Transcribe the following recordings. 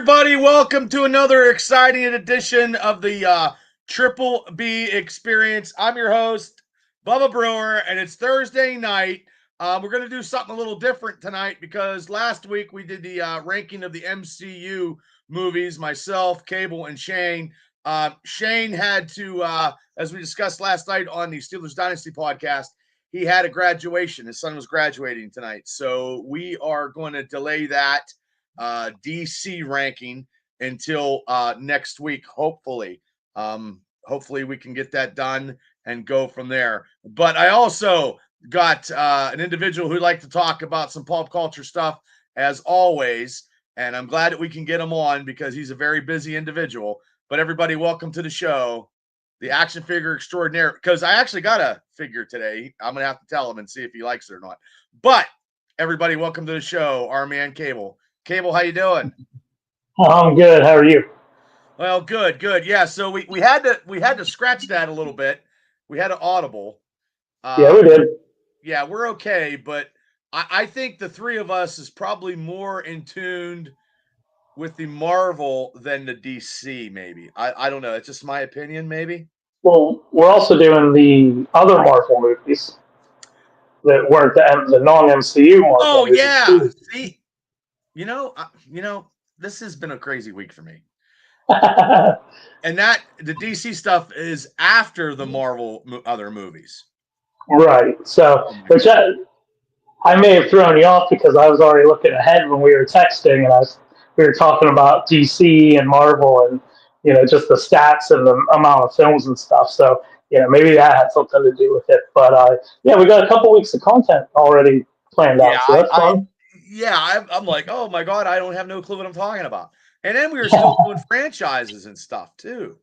everybody. Welcome to another exciting edition of the Triple B Experience. I'm your host, Bubba Brewer, and it's Thursday night. We're going to do something a little different tonight because last week we did the ranking of the MCU movies, myself, Cable, and Shane. Shane had to, as we discussed last night on the Steelers Dynasty podcast, he had a graduation. His son was graduating tonight. So we are going to delay that DC ranking until next week, hopefully. Hopefully we can get that done and go from there. But I also got an individual who'd like to talk about some pop culture stuff, as always, and I'm glad that we can get him on because he's a very busy individual. But everybody, welcome to the show, the action figure extraordinaire, because I actually got a figure today. I'm going to have to tell him and see if he likes it or not. But everybody, welcome to the show, our man Cable. Cable, how you doing? I'm good. How are you? Well, good. Yeah, so we had to scratch that a little bit. We had an audible. Yeah, we did. Yeah, we're okay, but I think the three of us is probably more in tune with the Marvel than the DC, maybe. I don't know. It's just my opinion, maybe. Well, we're also doing the other Marvel movies that weren't the non-MCU Marvel Oh movies yeah. too. See, this has been a crazy week for me. And that the DC stuff is after the Marvel other movies. Right. So, which I may have thrown you off because I was already looking ahead when we were texting, and we were talking about DC and Marvel, and just the stats and the amount of films and stuff. So, maybe that had something to do with it. But yeah, we got a couple weeks of content already planned Yeah, out, so that's fun. I'm like, oh my god, I don't have no clue what I'm talking about. And then we were still doing franchises and stuff too.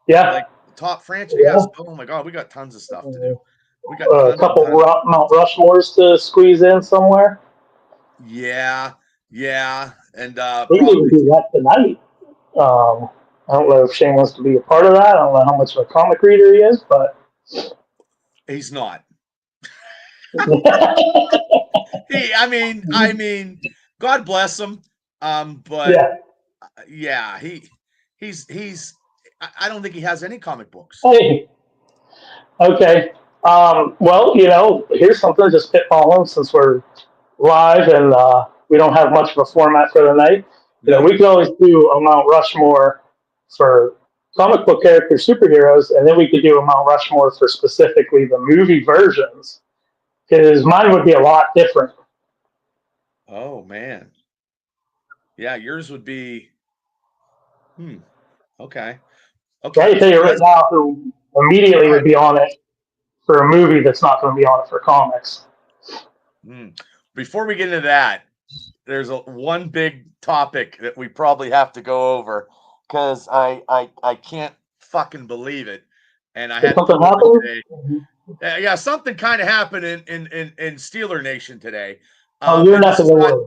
Yeah. Like top franchise. Yeah. Yes. Oh my god, we got tons of stuff to do. We got A couple Mount Rushmores to squeeze in somewhere. Yeah. And We can even probably do that tonight. I don't know if Shane wants to be a part of that. I don't know how much of a comic reader he is, but he's not. yeah, I mean, God bless him. But yeah, he's I don't think he has any comic books. Hey, okay. Well, here's something just spitballing since we're live and we don't have much of a format for the night. Nope. We can always do a Mount Rushmore for comic book characters, superheroes, and then we could do a Mount Rushmore for specifically the movie versions, because mine would be a lot different. Oh man, yeah, yours would be. Okay. I can tell you right now who immediately would be on it for a movie that's not going to be on it for comics. Before we get into that, there's one big topic that we probably have to go over because I can't fucking believe it, and I had something happened today. Yeah, something kind of happened in Steeler Nation today. You're not the one.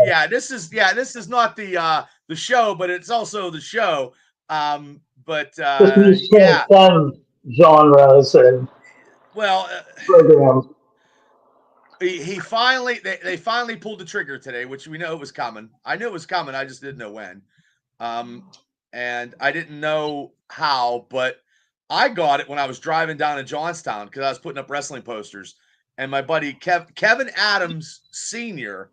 Yeah, this is not the show, but it's also the show. But yeah, some genres and programs. He finally they finally pulled the trigger today, which we know was coming. I knew it was coming. I just didn't know when. And I didn't know how, but I got it when I was driving down to Johnstown because I was putting up wrestling posters. And my buddy Kevin Adams Sr.,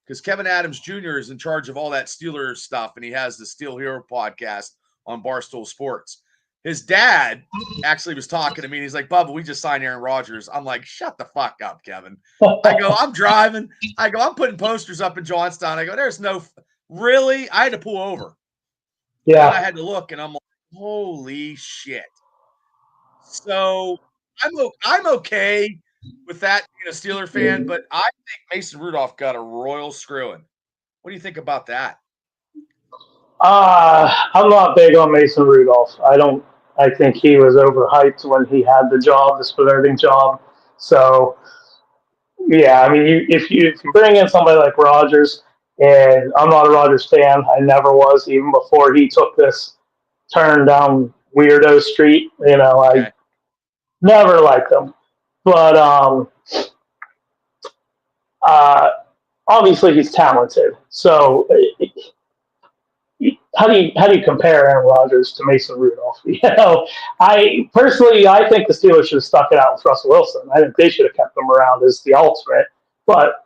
because Kevin Adams Jr. is in charge of all that Steelers stuff, and he has the Steel Hero podcast on Barstool Sports. His dad actually was talking to me, and he's like, Bubba, we just signed Aaron Rodgers. I'm like, shut the fuck up, Kevin. I go, I'm driving. I go, I'm putting posters up in Johnstown. I go, there's no – really? I had to pull over. Yeah. And I had to look, and I'm like, holy shit. So I'm okay with that being a Steeler fan, but I think Mason Rudolph got a royal screwing. What do you think about that? I'm not big on Mason Rudolph. I think he was overhyped when he had the job, the starting job. So, yeah, I mean, if you bring in somebody like Rodgers, and I'm not a Rodgers fan, I never was, even before he took this turn down weirdo street. I never liked him. But obviously he's talented. So how do you compare Aaron Rodgers to Mason Rudolph? I think the Steelers should have stuck it out with Russell Wilson. I think they should have kept him around as the alternate, but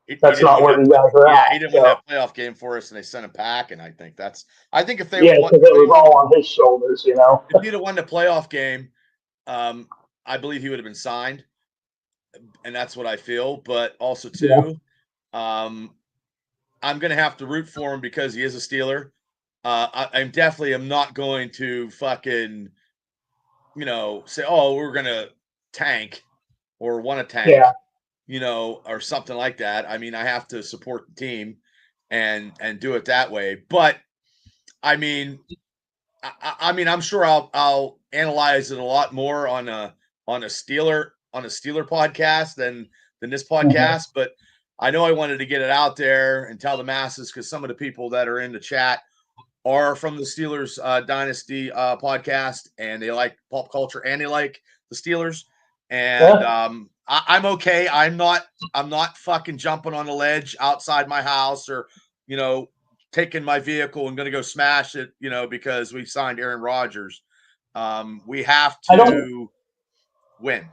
He that's didn't not win where that. you guys are Yeah, he at. didn't win that So playoff game for us, and they sent him packing. I think if they yeah, would because it was all on his shoulders. if he'd have won the playoff game, I believe he would have been signed, and that's what I feel. But also Yeah, too, um, I'm going to have to root for him because he is a Steeler. I'm definitely am not going to fucking say, oh, we're going to tank or want to tank, yeah. or something like that. I mean, I have to support the team and do it that way. But I mean, I'm sure I'll analyze it a lot more on a Steeler podcast than this Mhm. podcast. But I know I wanted to get it out there and tell the masses because some of the people that are in the chat are from the Steelers Dynasty podcast, and they like pop culture and they like the Steelers. And Yeah. I'm okay. I'm not fucking jumping on the ledge outside my house or you know taking my vehicle and going to go smash it. Because we signed Aaron Rodgers. We have I don't. to win.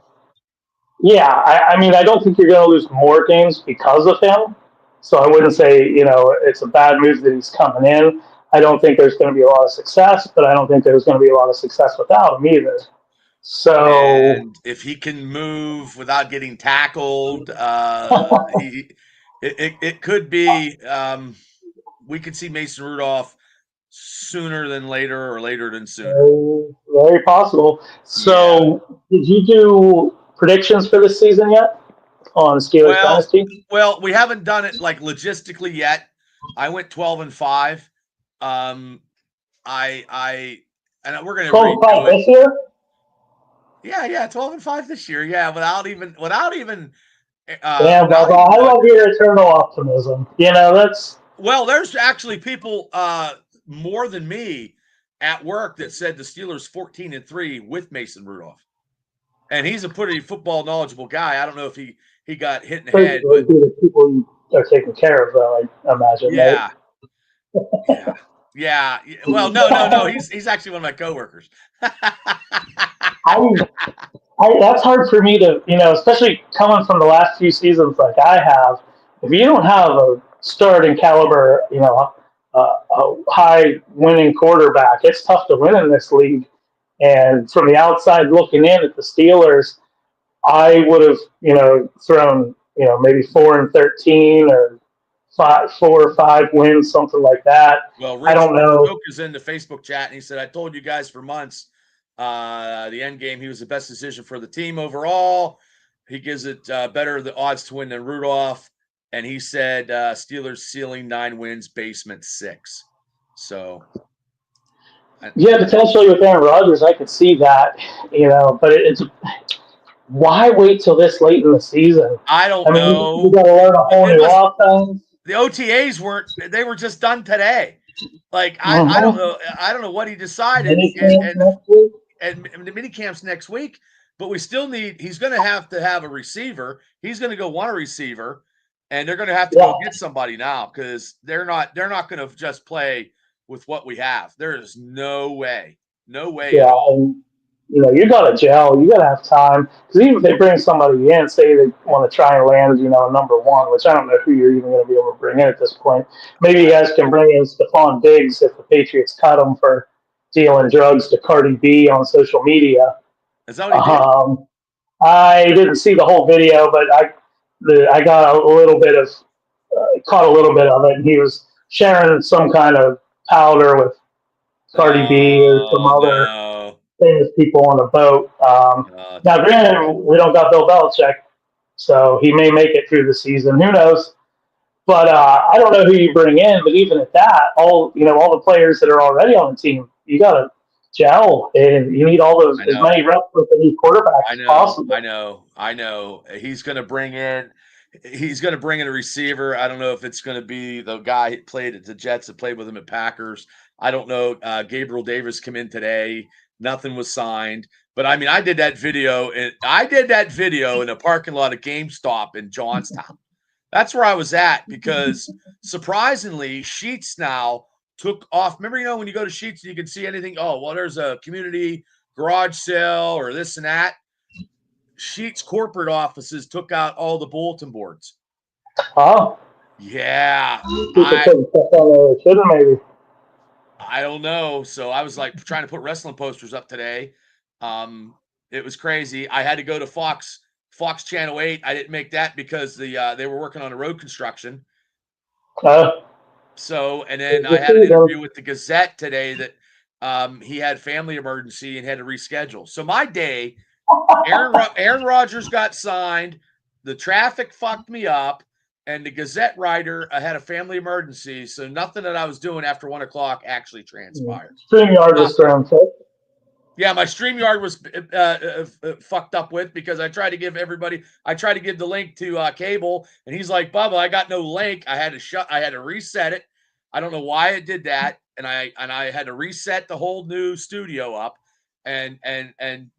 Yeah, I mean, I don't think you're going to lose more games because of him. So I wouldn't say it's a bad move that he's coming in. I don't think there's going to be a lot of success, but I don't think there's going to be a lot of success without him either. So And if he can move without getting tackled, it could be we could see Mason Rudolph sooner than later or later than sooner. very possible. Yeah. So did you do predictions for this season yet on Steelers Well, Dynasty? we haven't done it like logistically yet. I went 12-5. Um, and we're gonna 12-5 redo it. this year? Yeah, 12-5 this year. Yeah, Damn, without Bubba, even I what. love your eternal optimism. That's Well, there's actually people more than me at work that said the Steelers 14-3 with Mason Rudolph. And he's a pretty football knowledgeable guy. I don't know if he got hit in the great head, but the people you are taking care of, though, I imagine, right? yeah, yeah, yeah. Well, no. He's actually one of my coworkers. I, that's hard for me to, especially coming from the last few seasons like I have. If you don't have a starting caliber, a high winning quarterback, it's tough to win in this league. And from the outside looking in at the Steelers, I would have, thrown, maybe 4-13 or 4 or 5 wins, something like that. Well, I Rich don't know. Stroke is in the Facebook chat, and he said, "I told you guys for months, the end game. He was the best decision for the team overall. He gives it better the odds to win than Rudolph." And he said, "Steelers ceiling 9 wins, basement 6." So, Yeah, potentially with Aaron Rodgers, I could see that, but it's why wait till this late in the season? I don't I mean, you know. got to learn a whole It new was offense. the OTAs weren't. They were just done today. Like I don't Mm-hmm. know. I don't know what he decided, Mini camp next week. and the mini camps next week. But we still need. He's going to have a receiver. He's going to go want a receiver, and they're going to have to Yeah, go get somebody now because they're not going to just play with what we have. There is no way at yeah, all. and you got to gel. You got to have time because even if they bring somebody in, say they want to try and land, a number one, which I don't know who you're even going to be able to bring in at this point. Maybe you I, guys can bring in Stephon Diggs if the Patriots cut him for dealing drugs to Cardi B on social media. is that what he did? Um, I didn't see the whole video, but I got a little bit of caught a little bit of it. And he was sharing some kind of powder with Cardi B or some Oh other no. famous people on a boat. Now, Jeez. granted, we don't got Bill Belichick, so he may make it through the season. Who knows? But I don't know who you bring in. But even at that, all the players that are already on the team, you got to gel, and you need all those I as know. many reps with the new quarterback I as know, I possible. know, I know. He's gonna bring in a receiver. I don't know if it's gonna be the guy who played at the Jets that played with him at Packers. I don't know. Gabriel Davis came in today. Nothing was signed. But I mean, I did that video in a parking lot of GameStop in Johnstown. That's where I was at because surprisingly, Sheets now took off. Remember, when you go to Sheets and you can see anything. Oh, well, there's a community garage sale or this and that. Sheets corporate offices took out all the bulletin boards. Oh, yeah. people putting stuff on there shouldn't maybe. I don't know. So I was like trying to put wrestling posters up today. It was crazy. I had to go to Fox Channel 8. I didn't make that because they were working on a road construction. So, and then I had an interview with the Gazette today that he had family emergency and had to reschedule. So my day, Aaron Rodgers got signed, the traffic fucked me up, and the Gazette writer had a family emergency. So nothing that I was doing after 1 o'clock actually transpired. StreamYard was thrown. Yeah, my StreamYard was fucked up with because I tried to give the link to Cable, and he's like, "Bubba, I got no link. I had to reset it. I don't know why it did that, and I had to reset the whole new studio up and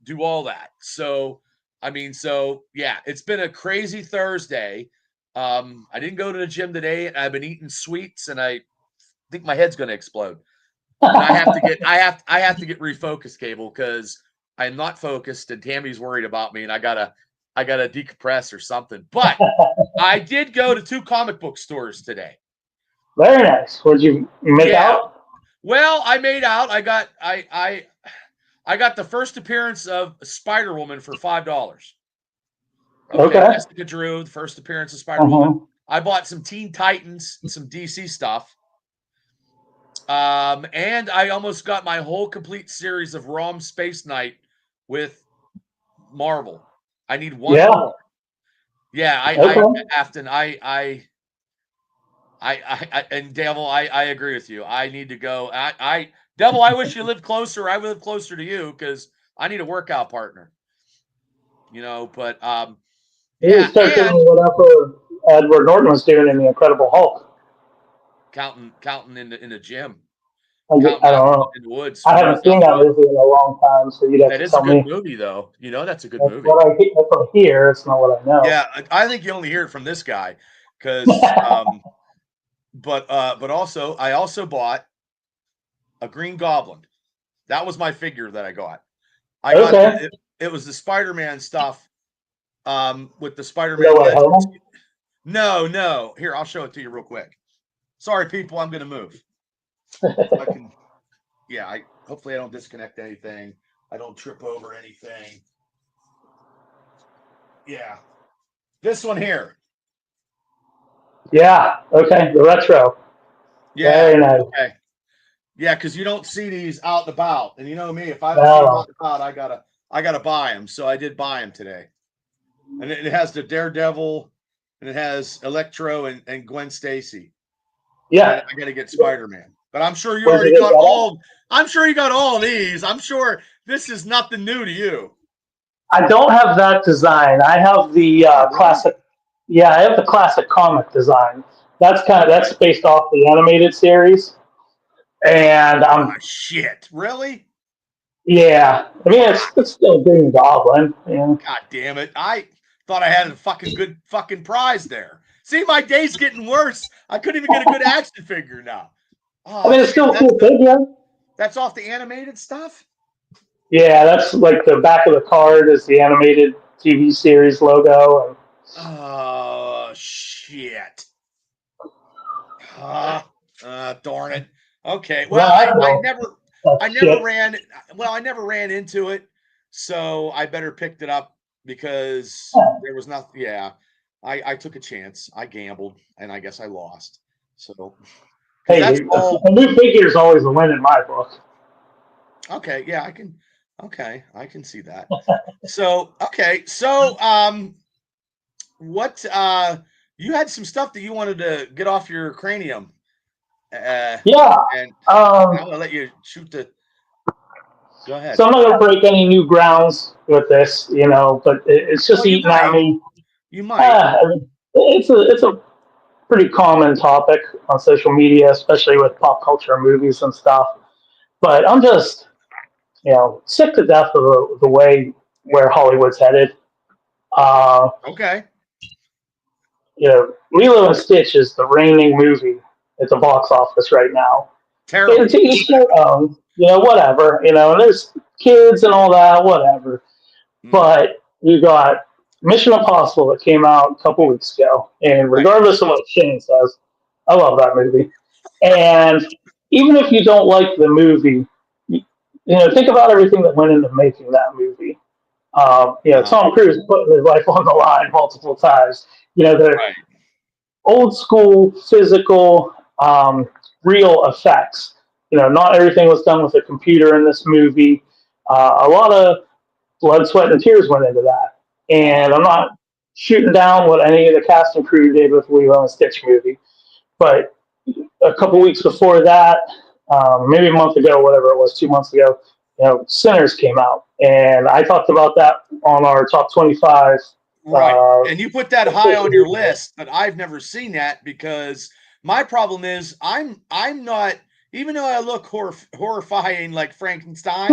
do all that." So, yeah, it's been a crazy Thursday. I didn't go to the gym today, and I've been eating sweets, and I think my head's going to explode. And I have to get refocused, Cable, because I'm not focused, and Tammy's worried about me, and I gotta decompress or something. But I did go to 2 comic book stores today. Very nice. What'd you make out? Well, I made out. I got the first appearance of Spider-Woman for $5. Okay. Jessica Drew, the first appearance of Spider-Woman. I bought some Teen Titans, some DC stuff. And I almost got my whole complete series of ROM Space Knight with Marvel. I need one more. Yeah, and Devil, I agree with you. I need to go. Devil, I wish you lived closer. I live closer to you because I need a workout partner. But you start doing whatever Edward Norton was doing in the Incredible Hulk. Counting in the gym. I don't know. In the woods. I haven't seen that movie in a long time, so you'd have to tell me. That is a good movie, though. That's a good movie. What I hear, it's not what I know. Yeah, I think you only hear it from this guy, because. But also, I also bought a Green Goblin. That was my figure that I got. It was the Spider-Man stuff. With the Spider-Man. No. Here, I'll show it to you real quick. Sorry, people, I'm going to move. I can. Yeah, hopefully I don't disconnect anything. I don't trip over anything. Yeah. This one here. Yeah. Okay. The retro. Yeah. Very nice. Okay. Yeah, because you don't see these out and about, and you know me. If I don't see them out and about, I gotta buy them. So I did buy them today, and it has the Daredevil, and it has Electro and Gwen Stacy. Yeah. I gotta get Spider-Man, but I'm sure you already got all. I'm sure you got all of these. I'm sure this is nothing new to you. I don't have that design. I have the classic. Yeah, I have the classic comic design. That's based off the animated series, and shit, really? Yeah, I mean it's still Green Goblin. Yeah. God damn it! I thought I had a fucking good fucking prize there. See, my day's getting worse. I couldn't even get a good action figure now. Oh, I mean, it's still a cool figure. That's off the animated stuff? Yeah, that's like the back of the card is the animated TV series logo. Oh, shit. Darn it. Okay. Well, I never ran into it, so I better picked it up because there was nothing. Yeah, I took a chance. I gambled, and I guess I lost. So, hey, a new figure is always a win in my book. Okay, yeah, I can see that. So, what you had some stuff that you wanted to get off your cranium. Yeah. And I'm gonna let you shoot the. Go ahead. So I'm not gonna break any new grounds with this, but it's just eating at me. You might. It's a pretty common topic on social media, especially with pop culture movies and stuff. But I'm just, sick to death of the way where Hollywood's headed. Okay. Lilo and Stitch is the reigning movie at the box office right now. Terrible. To each their own, whatever, and there's kids and all that, whatever. Mm, But you got Mission Impossible that came out a couple weeks ago, and right. regardless of what Shane says, I love that movie. And even if you don't like the movie, think about everything that went into making that movie. Uh-huh. Tom Cruise putting his life on the line multiple times. The Right. old school physical, real effects. Not everything was done with a computer in this movie. A lot of blood, sweat, and tears went into that. Uh-huh. And I'm not shooting down what any of the cast and crew did with Lilo and Stitch movie, but a couple weeks before that, maybe a month ago, whatever it was, 2 months ago, Sinners came out, and I talked about that on our top 25. Right. Uh, And you put that high on your list, but I've never seen that because my problem is I'm not, even though I look horrifying like Frankenstein.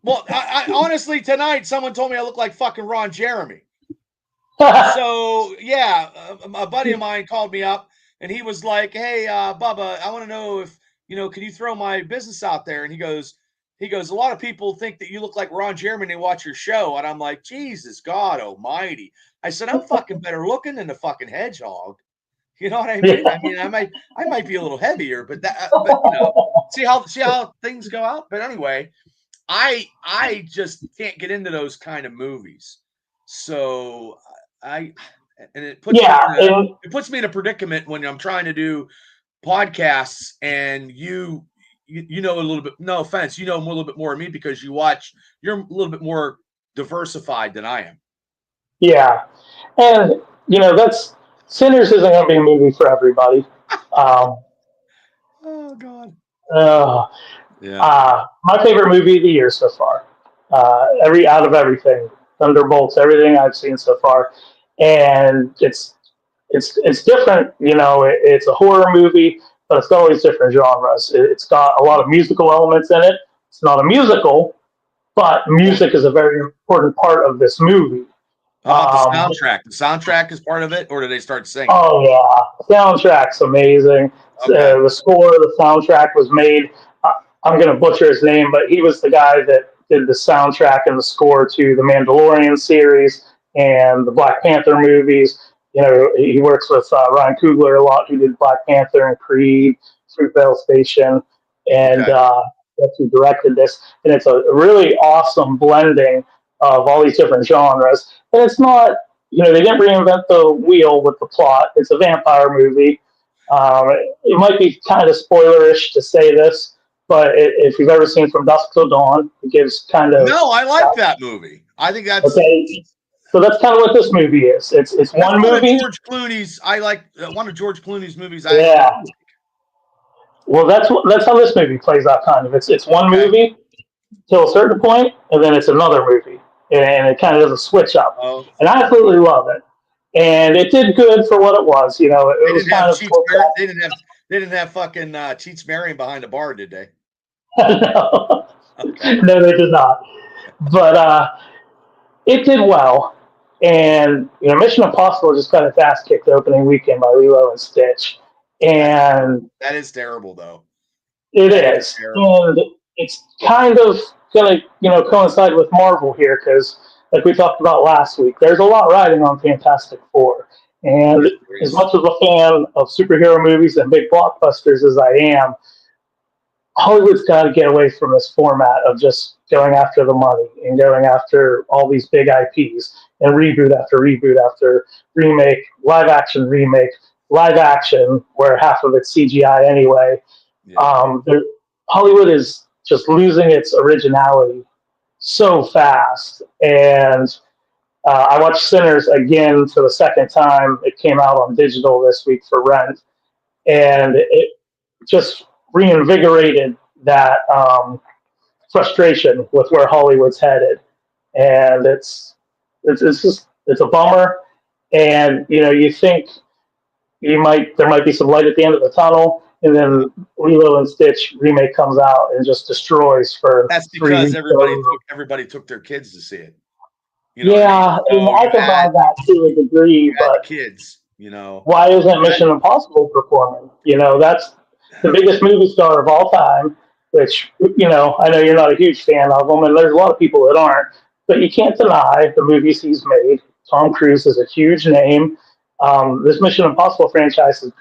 Well, I honestly tonight someone told me I look like fucking Ron Jeremy. So yeah, a buddy of mine called me up and he was like, "Hey, Bubba, I want to know if can you throw my business out there?" And he goes, a lot of people think that you look like Ron Jeremy and they watch your show, and I'm like, Jesus God Almighty! I said I'm fucking better looking than the fucking hedgehog. You know what I mean? I yeah. mean, I might be a little heavier, but see how things go out. But anyway, I just can't get into those kind of movies. So I and it puts me Yeah, in a and it puts me in a predicament when I'm trying to do podcasts and you know a little bit, no offense, you know a little bit more of me because you're a little bit more diversified than I am. yeah, and that's Sinners isn't going to be a movie for everybody. Um, Oh God. uh, Yeah. my favorite movie of the year so far. Every out of everything, Thunderbolts, everything I've seen so far, and it's different. It's a horror movie, but it's got all these different genres. It's got a lot of musical elements in it. It's not a musical, but Well, music is a very important part of this movie. how about the Um, soundtrack? The soundtrack is part of it, or do they start singing? oh yeah, soundtrack's amazing. Okay. The score, the soundtrack was made. I'm going to butcher his name, but he was the guy that did the soundtrack and the score to the Mandalorian series and the Black Panther movies. He works with Ryan Coogler a lot, who did Black Panther and Creed, Fruitvale Station, and Okay. that's who directed this. And it's a really awesome blending of all these different genres. And it's not, they didn't reinvent the wheel with the plot. It's a vampire movie. It might be kind of spoilerish to say this, but if you've ever seen From Dusk Till Dawn, it gives kind of No, I like that movie. I think okay. So that's kind of what this movie is. It's that's one one of movie. George Clooney's. I like one of George Clooney's movies. I actually Yeah. like. Well, that's how this movie plays out. Kind of. It's one Okay. movie till a certain point, and then it's another movie, and it kind of does a switch up. Oh, And I absolutely love it. And it did good for what it was. they It was didn't have kind of Cheats. They didn't have fucking Cheats Marion behind the bar, did they? no, Okay. no, they did not. But it did well. And Mission Impossible just got its ass kicked opening weekend by Lilo and Stitch, That and that is terrible, though. it That is is, terrible. and it's kind of going to coincide with Marvel here because, like we talked about last week, there's a lot riding on Fantastic Four. And Yes, there as is. much of a fan of superhero movies and big blockbusters as I am, Hollywood's got to get away from this format of just going after the money and going after all these big IPs and reboot after reboot after remake, live action, where half of it's CGI anyway. Yeah. Hollywood is just losing its originality so fast. And I watched Sinners again for the second time. It came out on digital this week for rent, and it just reinvigorated that frustration with where Hollywood's headed. And it's just it's a bummer. And you think there might be some light at the end of the tunnel, and Uh, then Lilo and Stitch remake comes out and just destroys for that's three because weeks. everybody took their kids to see it. You know what I mean? Yeah, and So I can buy that to a degree, you had but the kids. why isn't You had Mission Impossible performing? That's the biggest movie star of all time, which, I know you're not a huge fan of him, and there's a lot of people that aren't, but you can't deny the movies he's made. Tom Cruise is a huge name. This Mission Impossible franchise has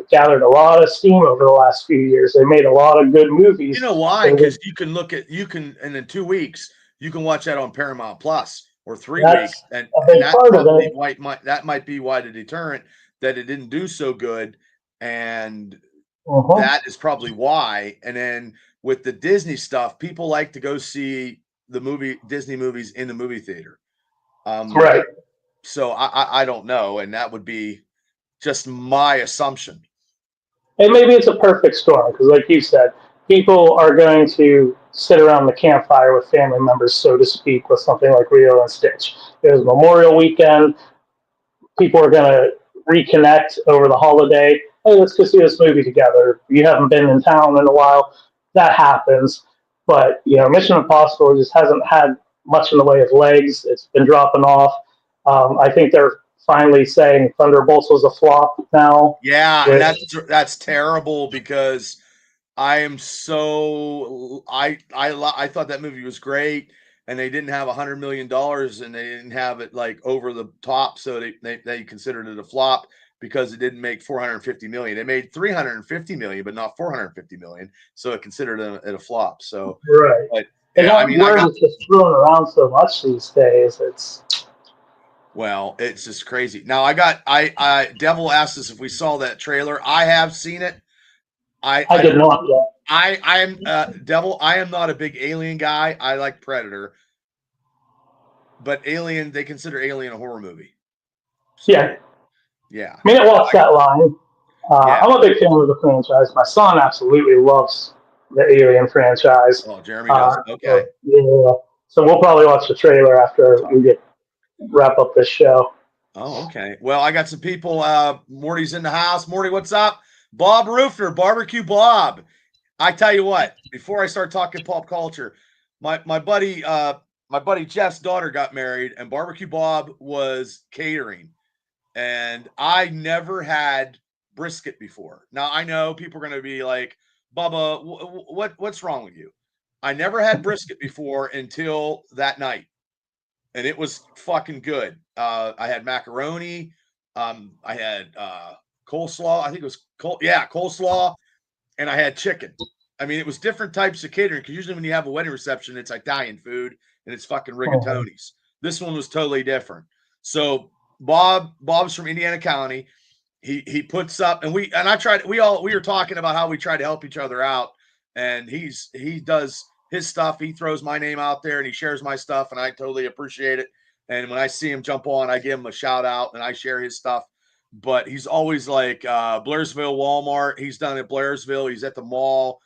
gathered a lot of steam over the last few years. They made a lot of good You movies. know why? Because and in 2 weeks you can watch that on Paramount Plus, or 3 weeks, That's a and big that's part of probably it. why that might be why the deterrent that it didn't do so good, and Uh-huh. that is probably why. And then with the Disney stuff, people like to go see the Disney movies in the movie theater. Um, Right. so I don't know, and that would be just my assumption. And maybe it's a perfect storm because, like you said, people are going to sit around the campfire with family members, so to speak, with something like Lilo and Stitch. There's Memorial Weekend. People are going to reconnect over the holiday. Hey, let's go see this movie together. You haven't been in town in a while. That happens. But, Mission Impossible just hasn't had much in the way of legs. It's been dropping off. I think they're finally saying Thunderbolts was a flop now, Yeah, and which that's terrible because I am so I thought that movie was great, and they didn't have $100 million, and they didn't have it like over the top, so they considered it a flop because it didn't make 450 million. It made 350 million, but not 450 million, so it considered it a flop. So, right. but And yeah, I that mean, I word got is just thrown around so much these days. well, it's just crazy. Now I Devil asked us if we saw that trailer. I have seen it. I I did don't not yet. I am Devil. I am not a big Alien guy. I like Predator, but Alien, they consider Alien a horror movie. Yeah, So yeah, I mean, it walks that line. yeah. I'm a big fan of the franchise. My son absolutely loves the Alien franchise. Oh, Jeremy does. Okay. So, yeah, so we'll probably watch the trailer after we get wrap up this show. Oh, okay. Well, I got some people. Morty's in the house. Morty, what's up? Bob Roofer, Barbecue Bob. I tell you what, before I start talking pop culture, my buddy Jeff's daughter got married, and Barbecue Bob was catering, and I never had brisket before. Now I know people are going to be like, Bubba, what's wrong with you? I never had brisket before until that night, and it was fucking good. I had macaroni, I had coleslaw. I think it was coleslaw, and I had chicken. I mean, it was different types of catering because usually when you have a wedding reception, it's Italian food and it's fucking Mhm. rigatonis. This one was totally different. So Bob's from Indiana County. He puts up, and I tried. We were talking about how we try to help each other out, and he does his stuff. He throws my name out there and he shares my stuff, and I totally appreciate it. And when I see him jump on, I give him a shout out and I share his stuff. But he's always like Blairsville Walmart. He's done at Blairsville. He's at the mall.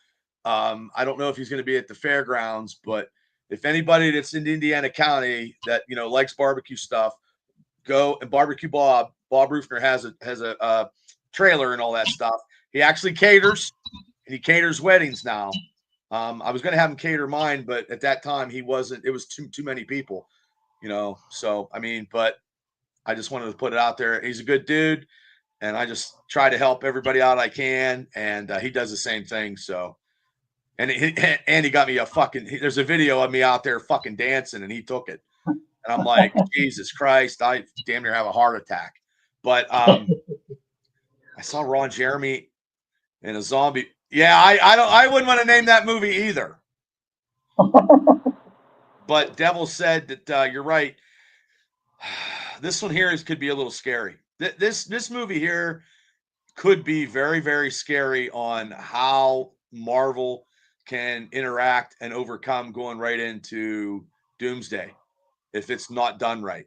I don't know if he's going to be at the fairgrounds, but if anybody that's in Indiana County that likes barbecue stuff, go and Barbecue Bob. Bob Rufner has a trailer and all that stuff. He actually caters, and he caters weddings now. I was going to have him cater mine, but at that time he wasn't. It was too many people, So I mean, but I just wanted to put it out there. He's a good dude, and I just try to help everybody out I can, and he does the same thing. So, and he got me a fucking. There's a video of me out there fucking dancing, and he took it. And I'm like, Jesus Christ, I damn near have a heart attack. But I saw Ron Jeremy in a zombie. Yeah, I wouldn't want to name that movie either. But Devil said that you're right. This one here could be a little scary. This movie here could be very, very scary on how Marvel can interact and overcome going right into Doomsday if it's not done right.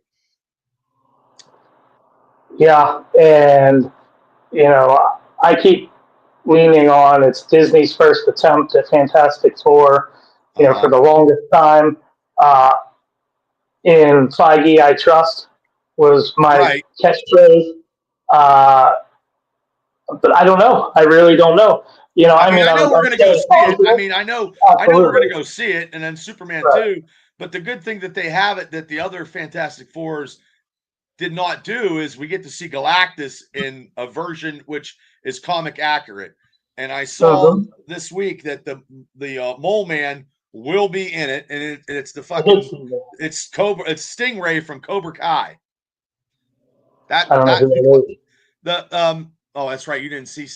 Yeah, and I keep leaning on it's Disney's first attempt at Fantastic Four. For Uh-huh. the longest time, uh, in Feige I trust was my Right. catchphrase. Uh, but I don't know. I really don't know. I I mean, mean, I know we're I'm going to go staying see it. I positive. mean, I know we're going Absolutely. to go see it, and then Superman Right. 2. But the good thing that they have it that the other Fantastic Fours did not do is we get to see Galactus in a version which is comic accurate. and I saw Mhm. this week that the Mole Man will be in it, and it's the I did fucking see that. it's Stingray from Cobra Kai. I don't know That who that is. the oh, that's right, you didn't see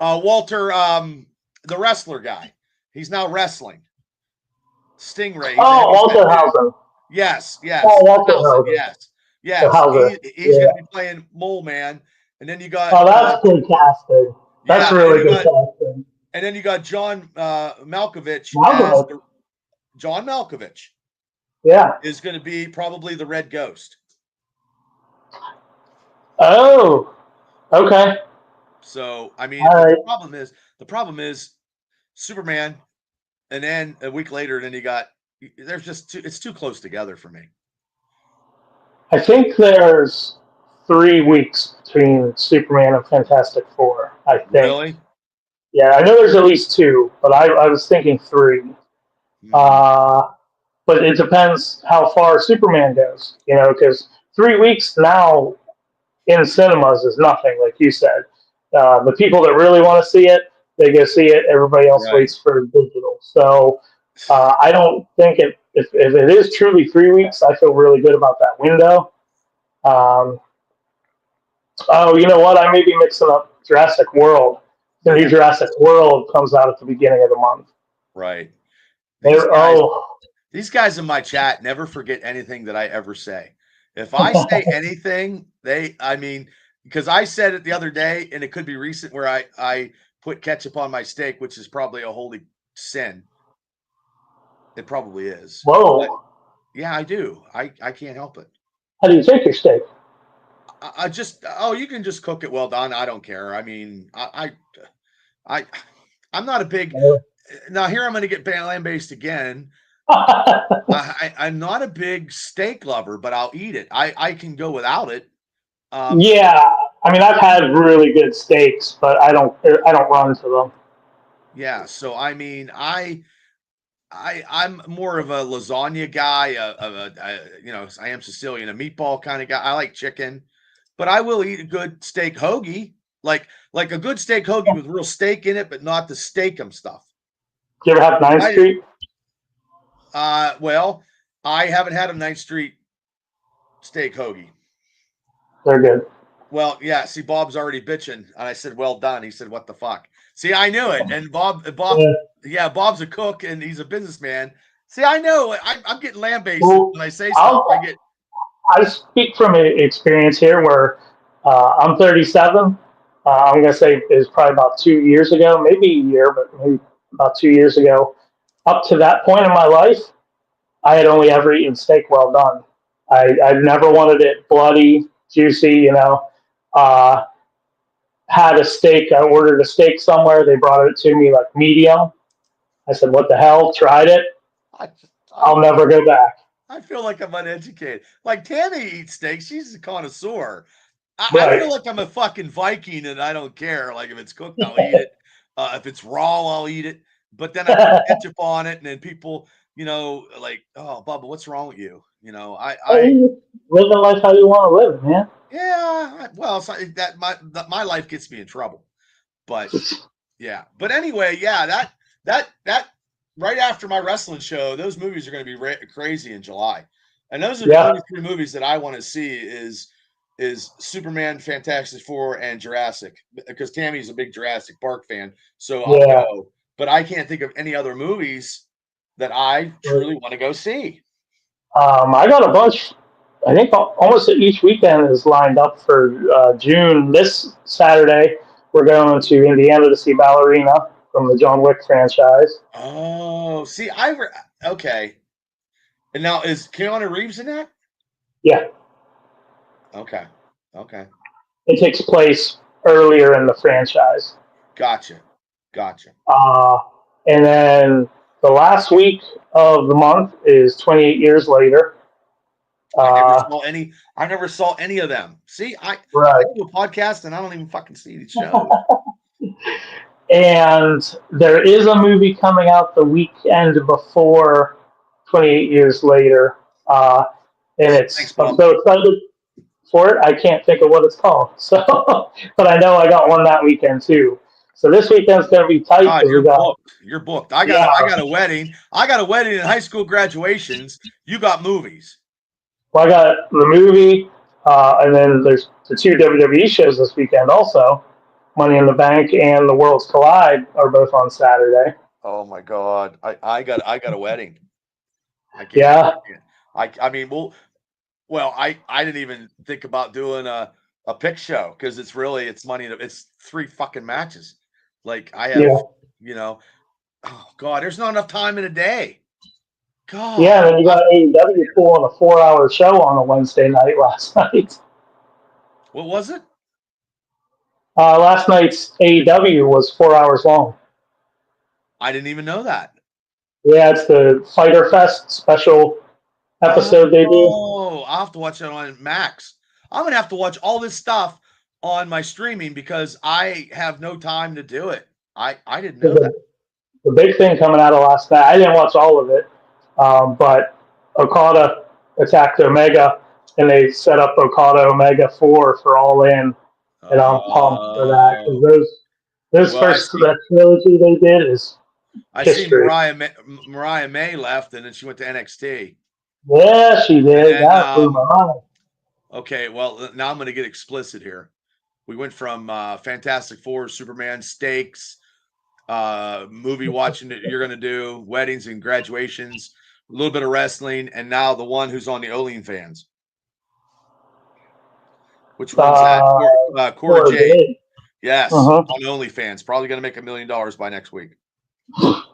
Walter, the wrestler guy. He's now wrestling. Stingray, he's a Oh, heavy set Walter dude. Hausen. Yes, Oh, Walter Hausen, Hausen. yes, The yes. Hauser. He's Yeah. going to be playing Mole Man, and then you got Oh, that's good casting. That's yeah, really good casting. and then you got John Malkovich as Malkovich. John Malkovich Yeah. is going to be probably the Red Ghost. Oh. Okay. So I mean, All but right. the problem is Superman, and then a week later, then you got there's just it's too close together for me. I think there's 3 weeks between Superman and Fantastic Four. I think. Really? Yeah, I know there's at least two, but I was thinking three. Hmm. Uh, but it depends how far Superman goes, because 3 weeks now in cinemas is nothing, like you said. The people that really want to see it, they go see it. Everybody else Right. waits for digital. So I don't think if it is truly 3 weeks, I feel really good about that window. Um, oh, you know what? I may be mixing up Jurassic World. The new Yeah. Jurassic World comes out at the beginning of the month. Right. These They're, guys oh, These guys in my chat never forget anything that I ever say. If I say anything, I mean, because I said it the other day, and it could be recent, where I put ketchup on my steak, which is probably a holy sin. It probably is. But whoa. yeah, I do. I can't help it. How do you take your steak? I just you can just cook it well done. I don't care. I mean, I I'm not a big now here I'm going to get lambasted again. I'm not a big steak lover, but I'll eat it. I can go without it. But Yeah, I mean, I've had really good steaks, but I don't run to them. yeah, so I mean, I'm more of a lasagna guy. I am Sicilian, a meatball kind of guy. I like chicken, but I will eat a good steak hoagie, like a good steak hoagie with real steak in it, but not the steakum stuff. Do you ever have Ninth I Street? well, I haven't had a Ninth Street steak hoagie. They're good. Well, yeah. See, Bob's already bitching, and I said, "Well done." He said, "What the fuck?" See, I knew it. And Yeah. yeah, Bob's a cook and he's a businessman. See, I know. I'm getting lambasted Well, when I say stuff. I I'll get I speak from experience here, where I'm 37. I'm gonna say it was probably about 2 years ago, maybe a year, but maybe about 2 years ago. Up to that point in my life, I had only ever eaten steak well done. I never wanted it bloody, juicy. Uh, had a steak. I ordered a steak somewhere. They brought it to me like medium. I said, "What the hell?" Tried it. I just I'll never go back. I feel like I'm uneducated. Like Tammy eats steak. She's a connoisseur. I feel Right. like I'm a fucking Viking and I don't care. Like if it's cooked, I'll eat it. If it's raw, I'll eat it. But then I put ketchup on it, and then people, like, oh, Bubba, what's wrong with you? Hey, live the life how you want to live, man. Yeah. Well, it's like my life gets me in trouble. But yeah. But anyway, yeah. That right after my wrestling show, those movies are going to be crazy in July, and those are the Yeah, only three movies that I want to see is Superman, Fantastic Four, and Jurassic, because Tammy's a big Jurassic Park fan, so I'll yeah. go. But I can't think of any other movies that I truly want to go see. I got a bunch. I think almost each weekend is lined up for June. This Saturday, we're going to Indiana to see Ballerina from the John Wick franchise. Oh, see, okay. And now is Keanu Reeves in that? Yeah, Okay, okay, it takes place earlier in the franchise. gotcha, gotcha. Uh, and then the last week of the month is 28 Years Later. I never Uh, saw any. I never saw any of them. See, I right. do a podcast and I don't even fucking see these shows. And there is a movie coming out the weekend before 28 Years Later. And Thanks, I'm Bob. so excited for it. I can't think of what it's called. So, but I know I got one that weekend too. So this weekend's going to be tight God, because we you're got, booked. You're booked. I got yeah, a wedding. I got a wedding and high school graduations. You got movies. well, I got the movie, and then there's the two WWE shows this weekend also. Money in the Bank and The Worlds Collide are both on Saturday. Oh my God. I got a wedding. I can't Yeah, I mean I didn't even think about doing a pick show because it's money it's three fucking matches. Like I have, yeah, you know, oh God, there's not enough time in a day. yeah. God. And then you got AEW pulling a 4 hour show on a Wednesday night last night. What was it? Last night's AEW was 4 hours long. I didn't even know that. Yeah, it's the Fighter Fest special episode they do. Oh, I'll have to watch it on Max. I'm gonna have to watch all this stuff on my streaming because I have no time to do it. I didn't know that. The big thing coming out of last night, I didn't watch all of it, but Okada attacked Omega, and they set up Okada Omega 4 for All In, and I'm pumped for that because Oh, those well, first that trilogy they did is I see history. Mariah May left, and then she went to NXT, Yeah, she and did. then That blew my mind. okay, well now I'm gonna get explicit here. We went from Fantastic Four, Superman, Stakes, movie watching that you're gonna do, weddings and graduations, a little bit of wrestling, and now the one who's on the OnlyFans. Which one's that? Uh, Cora for a Jade. day. Yes, Uh-huh. on OnlyFans. Probably going to make $1 million by next week.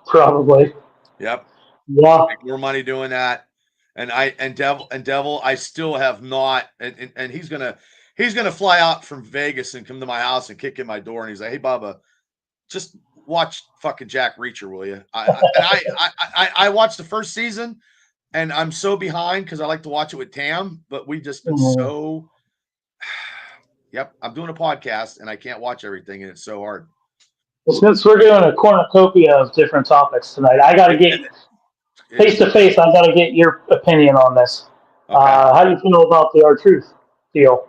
Probably. Yep, Yeah. make more money doing that. And Devil, I still have not. And he's gonna fly out from Vegas and come to my house and kick in my door. And he's like, "Hey, Bubba, just watch fucking Jack Reacher, will you?" I watched the first season, and I'm so behind because I like to watch it with Tam, but we've just been Mhm. so. Yep, I'm doing a podcast and I can't watch everything, and it's so hard. Since we're doing a cornucopia of different topics tonight, I got to It, get it, it, face to face. I got to get your opinion on this. okay, How do you feel about the R-Truth deal?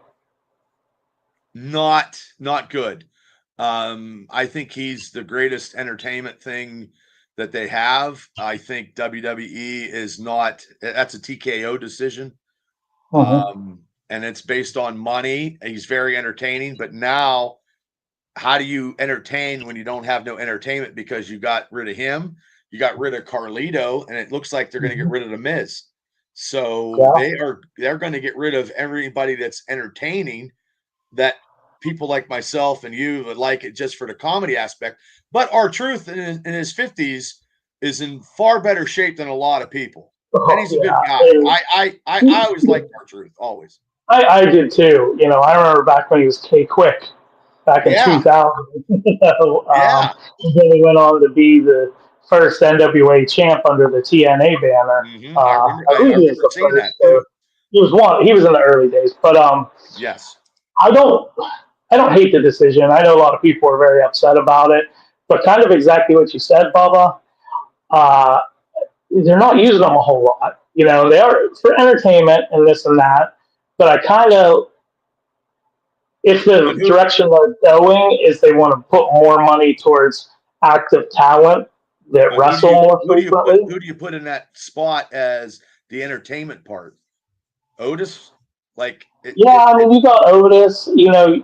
not good. I think he's the greatest entertainment thing that they have. I think WWE is not. That's a TKO decision, Mm-hmm. and it's based on money. He's very entertaining, but now how do you entertain when you don't have no entertainment because you got rid of him, you got rid of Carlito, and it looks like they're going to get Mm-hmm. rid of the Miz. So Yeah. they're going to get rid of everybody that's entertaining that people like myself and you would like it just for the comedy aspect. But R-Truth in his 50s is in far better shape than a lot of people. And Oh, he's a good yeah. guy. I always liked R-Truth, always. I did too. You know, I remember back when he was K Quick back in Yeah, 2000. yeah. And then he went on to be the first NWA champ under the TNA banner. I remember. I believe I he was remember the seeing that first. too. He was one. He was in the early days, but Yes. I don't. I don't hate the decision. I know a lot of people are very upset about it, but kind of exactly what you said, Bubba. Uh, they're not using them a whole lot. You know, they are for entertainment and this and that. But I kind of, if But the direction they're going is they want to put more money towards active talent that But wrestle more frequently. who do you put in that spot as the entertainment part? Otis, like Yeah, I mean, you got Otis. You know,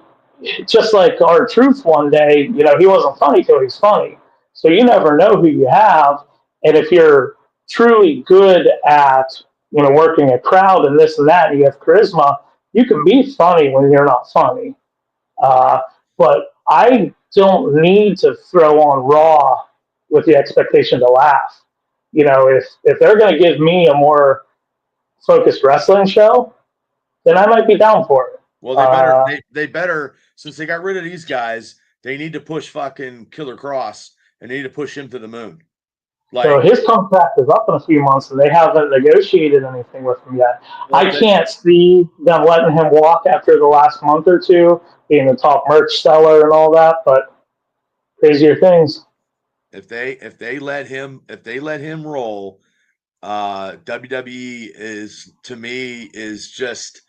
just like R-Truth one day. You know, he wasn't funny till he's funny. So you never know who you have, and if you're truly good at working a crowd and this and that, and you have charisma, you can be funny when you're not funny. okay. Uh, but I don't need to throw on Raw with the expectation to laugh. You know, if they're going to give me a more focused wrestling show, then I might be down for it. Well, Uh, they better since they got rid of these guys, they need to push fucking Killer Cross and they need to push him to the moon. so Like, his contract is up in a few months, and they haven't negotiated anything with him yet. well, I can't see them letting him walk after the last month or two, being the top merch seller and all that. But crazier things. if they let him roll, WWE is to me is just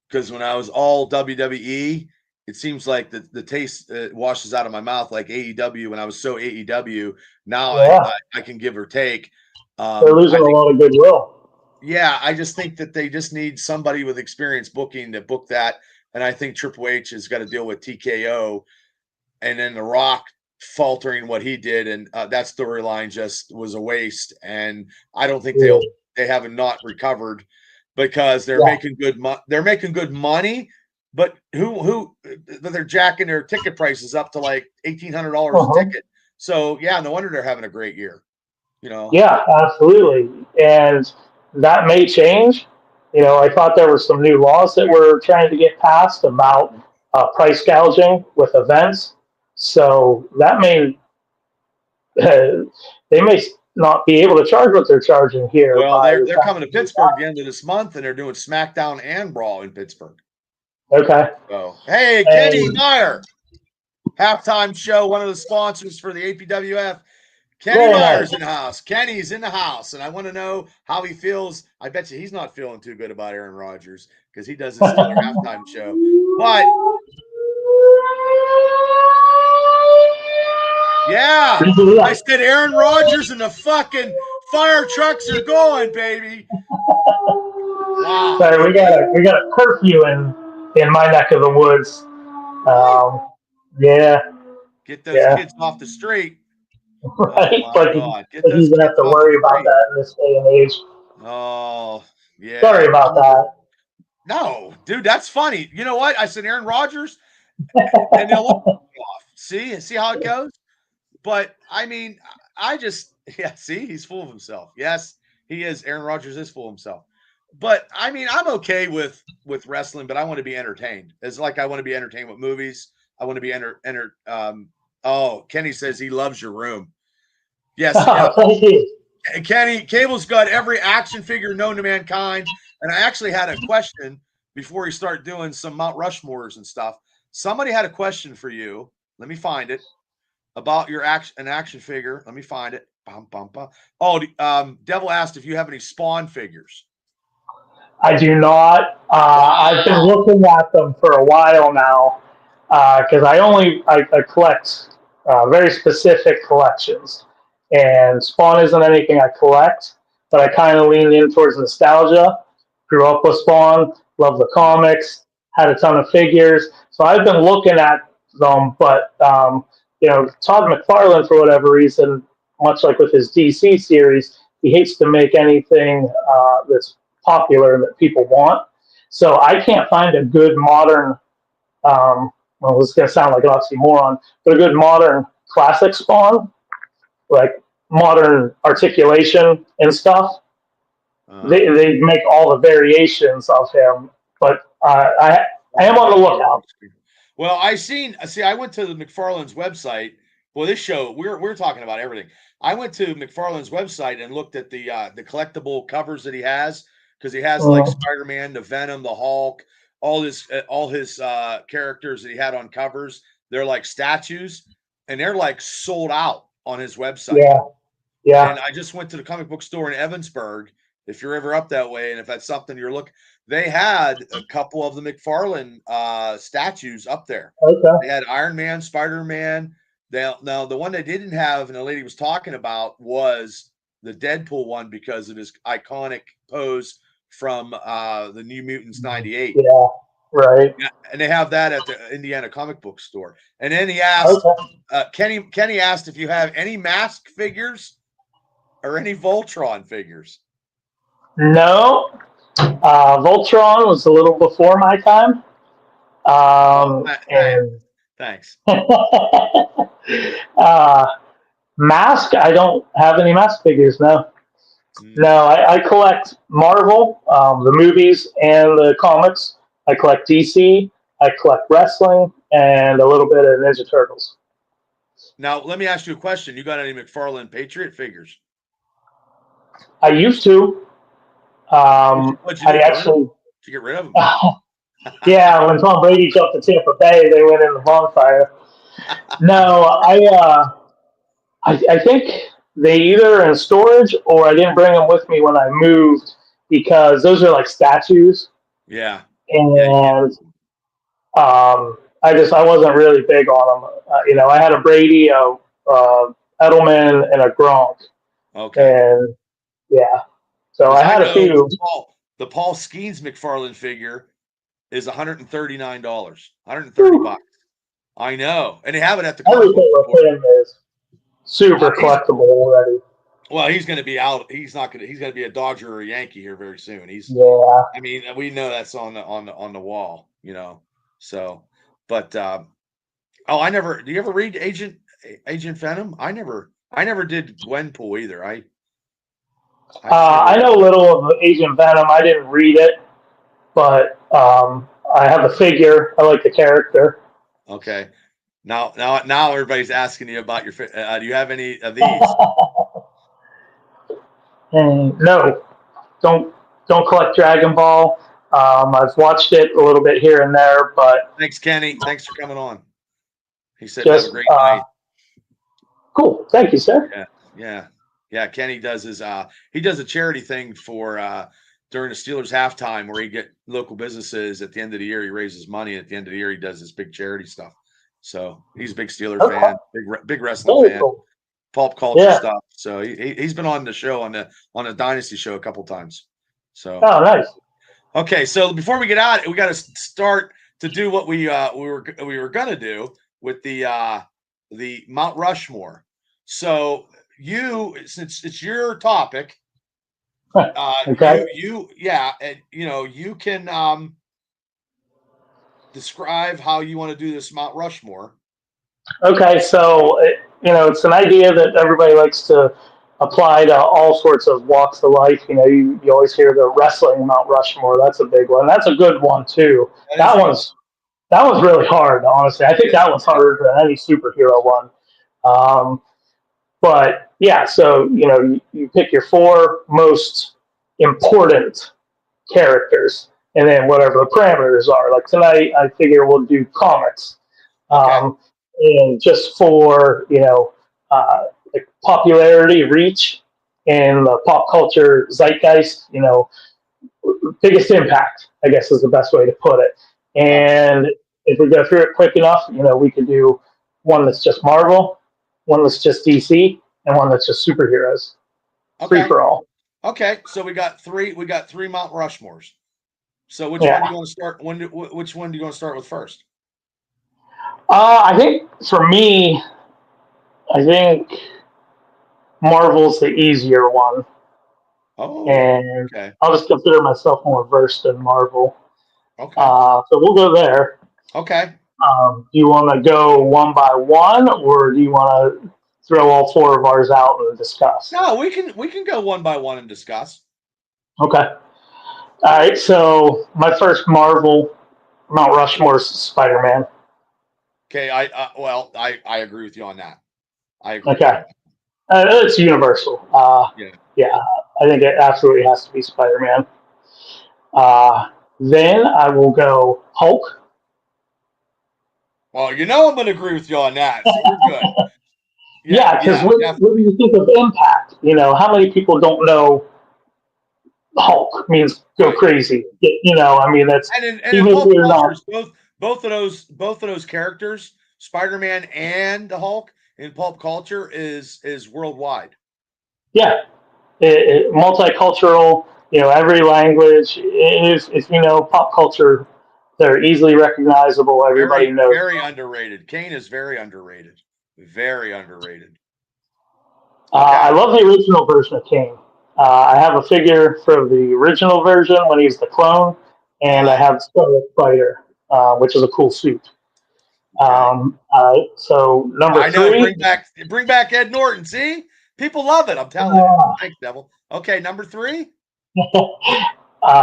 because when I was all WWE, it seems like the taste washes out of my mouth like AEW when I was so AEW. Now Yeah, I can give or take. they're losing I a think, lot of goodwill. yeah, I just think that they just need somebody with experience booking to book that. And I think Triple H has got to deal with TKO and then The Rock faltering what he did. And that storyline just was a waste. And I don't think Yeah. they haven't not recovered because they're Yeah. making they're making good money, but they're jacking their ticket prices up to like $1,800 a Uh-huh. ticket. So yeah, no wonder they're having a great year. You know, Yeah, absolutely. And that may change. I thought there were some new laws that were trying to get passed about price gouging with events. So that may, they may not be able to charge what they're charging here well by the they're time coming to they do Pittsburgh the end of this month, and they're doing SmackDown and Brawl in Pittsburgh. that. Okay. So hey, Kenny And Meyer, halftime show, one of the sponsors for the APWF. Kenny very Meyer's nice. in the house. Kenny's in the house, and I want to know how he feels. I bet you he's not feeling too good about Aaron Rodgers because he does his stellar halftime show. But yeah, I said Aaron Rodgers and the fucking fire trucks are going, baby. Wow. Sorry, we got a curfew in my neck of the woods. Really? Um, yeah, Get those yeah. kids off the street. Oh Right? my But you God. Get those even have kids to off the worry about street. that in this day and age. Oh, Sorry yeah. about that. No, dude, that's funny. You know what? I said Aaron Rodgers, and they'll look off. See how it goes? But I mean, I just yeah, see, he's full of himself. Yes, he is. Aaron Rodgers is full of himself. But I mean, I'm okay with wrestling, but I want to be entertained. It's like I want to be entertained with movies. I want to be oh, Kenny says he loves your room. Yes, yeah. Thank you. Kenny Cable's got every action figure known to mankind. And I actually had a question before we start doing some Mount Rushmores and stuff. Somebody had a question for you. Let me find it about your action figure. Let me find it. Bum, bum, bum. Oh, Devil asked if you have any Spawn figures. I do not. I've been Wow. looking at them for a while now because I collect very specific collections, and Spawn isn't anything I collect, but I kind of lean in towards nostalgia. Grew up with Spawn, love the comics, had a ton of figures, so I've been looking at them. But Todd McFarlane, for whatever reason, much like with his DC series, he hates to make anything that's popular that people want. So I can't find a good modern, well, this is going to sound like an oxymoron, but a good modern classic Spawn, like modern articulation and stuff. They make all the variations of him, but I am on the lookout. Well, I went to the McFarlane's website. Well, this show, we're talking about everything. I went to McFarlane's website and looked at the collectible covers that he has because he has like Uh, Spider-Man, the Venom, the Hulk, all his characters that he had on covers. They're like statues, and they're like sold out on his website. yeah, yeah. And I just went to the comic book store in Evansburg. If you're ever up that way, and if that's something you're looking, they had a couple of the McFarlane statues up there. Okay. They had Iron Man, Spider Man. Now the one they didn't have, and the lady was talking about, was the Deadpool one because of his iconic pose from the New Mutants '98. Yeah. Right. Yeah, and they have that at the Indiana comic book store. And then he asked, Okay. Kenny asked if you have any Mask figures or any Voltron figures. No. Voltron was a little before my time. Oh, And thanks. uh, Mask, I don't have any Mask figures, no. Mm. No, I collect Marvel, the movies and the comics. I collect DC. I collect wrestling and a little bit of Ninja Turtles. Now, let me ask you a question. You got any McFarlane Patriot figures? I used to. What'd you I do? Burn them? actually, Did you get rid of them? yeah, when Tom Brady jumped to Tampa Bay, they went in the bonfire. No, I think they either in storage or I didn't bring them with me when I moved because those are like statues. Yeah. Yeah. And I wasn't really big on them. I had a Brady, a Edelman, and a Gronk, Okay. and yeah. So Because I I had a know few. The Paul Skeens McFarlane figure is $139, 130 Whew, bucks. I know, and they have it at the comic book everything with store. him is super He's collectible already. Well, he's going to be out. He's not going to. He's going to be a Dodger or a Yankee here very soon. Yeah. I mean, we know that's on the wall, So, but oh, I never. Do you ever read Agent Venom? I never did Gwenpool either. I just never I read know it. little of Agent Venom. I didn't read it, but I have the figure. I like the character. Okay. Now everybody's asking you about your. Do you have any of these? And no, don't don't collect Dragon Ball. I've watched it a little bit here and there, but Thanks, Kenny. Thanks for coming on. He said, "Have a just great night." cool. Thank you, sir. Yeah, yeah, yeah. Kenny does his he does a charity thing for during the Steelers halftime where he get local businesses at the end of the year. He raises money at the end of the year. He does this big charity stuff. So he's a big Steeler Okay, fan, big wrestling very fan, cool. pulp culture Yeah. stuff. So he's been on the show on the Dynasty show a couple times. So Oh, nice. okay, so before we get out, we got to start to do what we were gonna do with the Mount Rushmore. So since it's your topic, Okay. and you can describe how you want to do this Mount Rushmore. Okay. So it's an idea that everybody likes to apply to all sorts of walks of life. You always hear the wrestling Mount Rushmore. That's a big one. That's a good one too. That is That a good. one's that was really hard, honestly. I think Yeah, that one's harder than any superhero one. Um, but yeah, so you pick your four most important characters, and then whatever the parameters are. Like tonight, I figure we'll do comics, okay, and just for like popularity, reach, and the pop culture zeitgeist. Biggest impact, I guess, is the best way to put it. okay, And if we go through it quick enough, we could do one that's just Marvel, one that's just DC, and one that's just superheroes. Free okay, for all. okay. So we got three. We got three Mount Rushmores. So which one do Yeah. you want to start? Which one do you want to start with first? I think for me, I think Marvel's the easier one, Oh, and okay, I'll just consider myself more versed in Marvel. okay, So we'll go there. okay. Do you want to go one by one, or do you want to throw all four of ours out and discuss? No, we can go one by one and discuss. Okay. All right. So my first Marvel Mount Rushmore is Spider-Man. Okay, I agree with you on that. I agree with you Okay. on that. It's universal. Yeah. Yeah, I think it absolutely has to be Spider-Man. Uh, then I will go Hulk. Well, I'm going to agree with you on that, so we're good. Yeah, Yeah, because yeah, when definitely. you think of impact, how many people don't know Hulk means go Right. crazy? I mean, that's And in even if pulp you're not. cultures, both of those characters, Spider-Man and the Hulk in pulp culture is worldwide. Yeah, multicultural. Every language. If you know pop culture, they're easily recognizable. Everybody Very, knows. very underrated. Kane is very underrated. Very underrated. I Okay. love the original version of Kane. I have a figure for the original version when he's the clone, and I Uh-huh. have Scarlet Spider, which is a cool suit. Okay. So number I know. three, Bring back Ed Norton. See? People love it. I'm telling you. uh, Thanks, Devil. Okay, number three.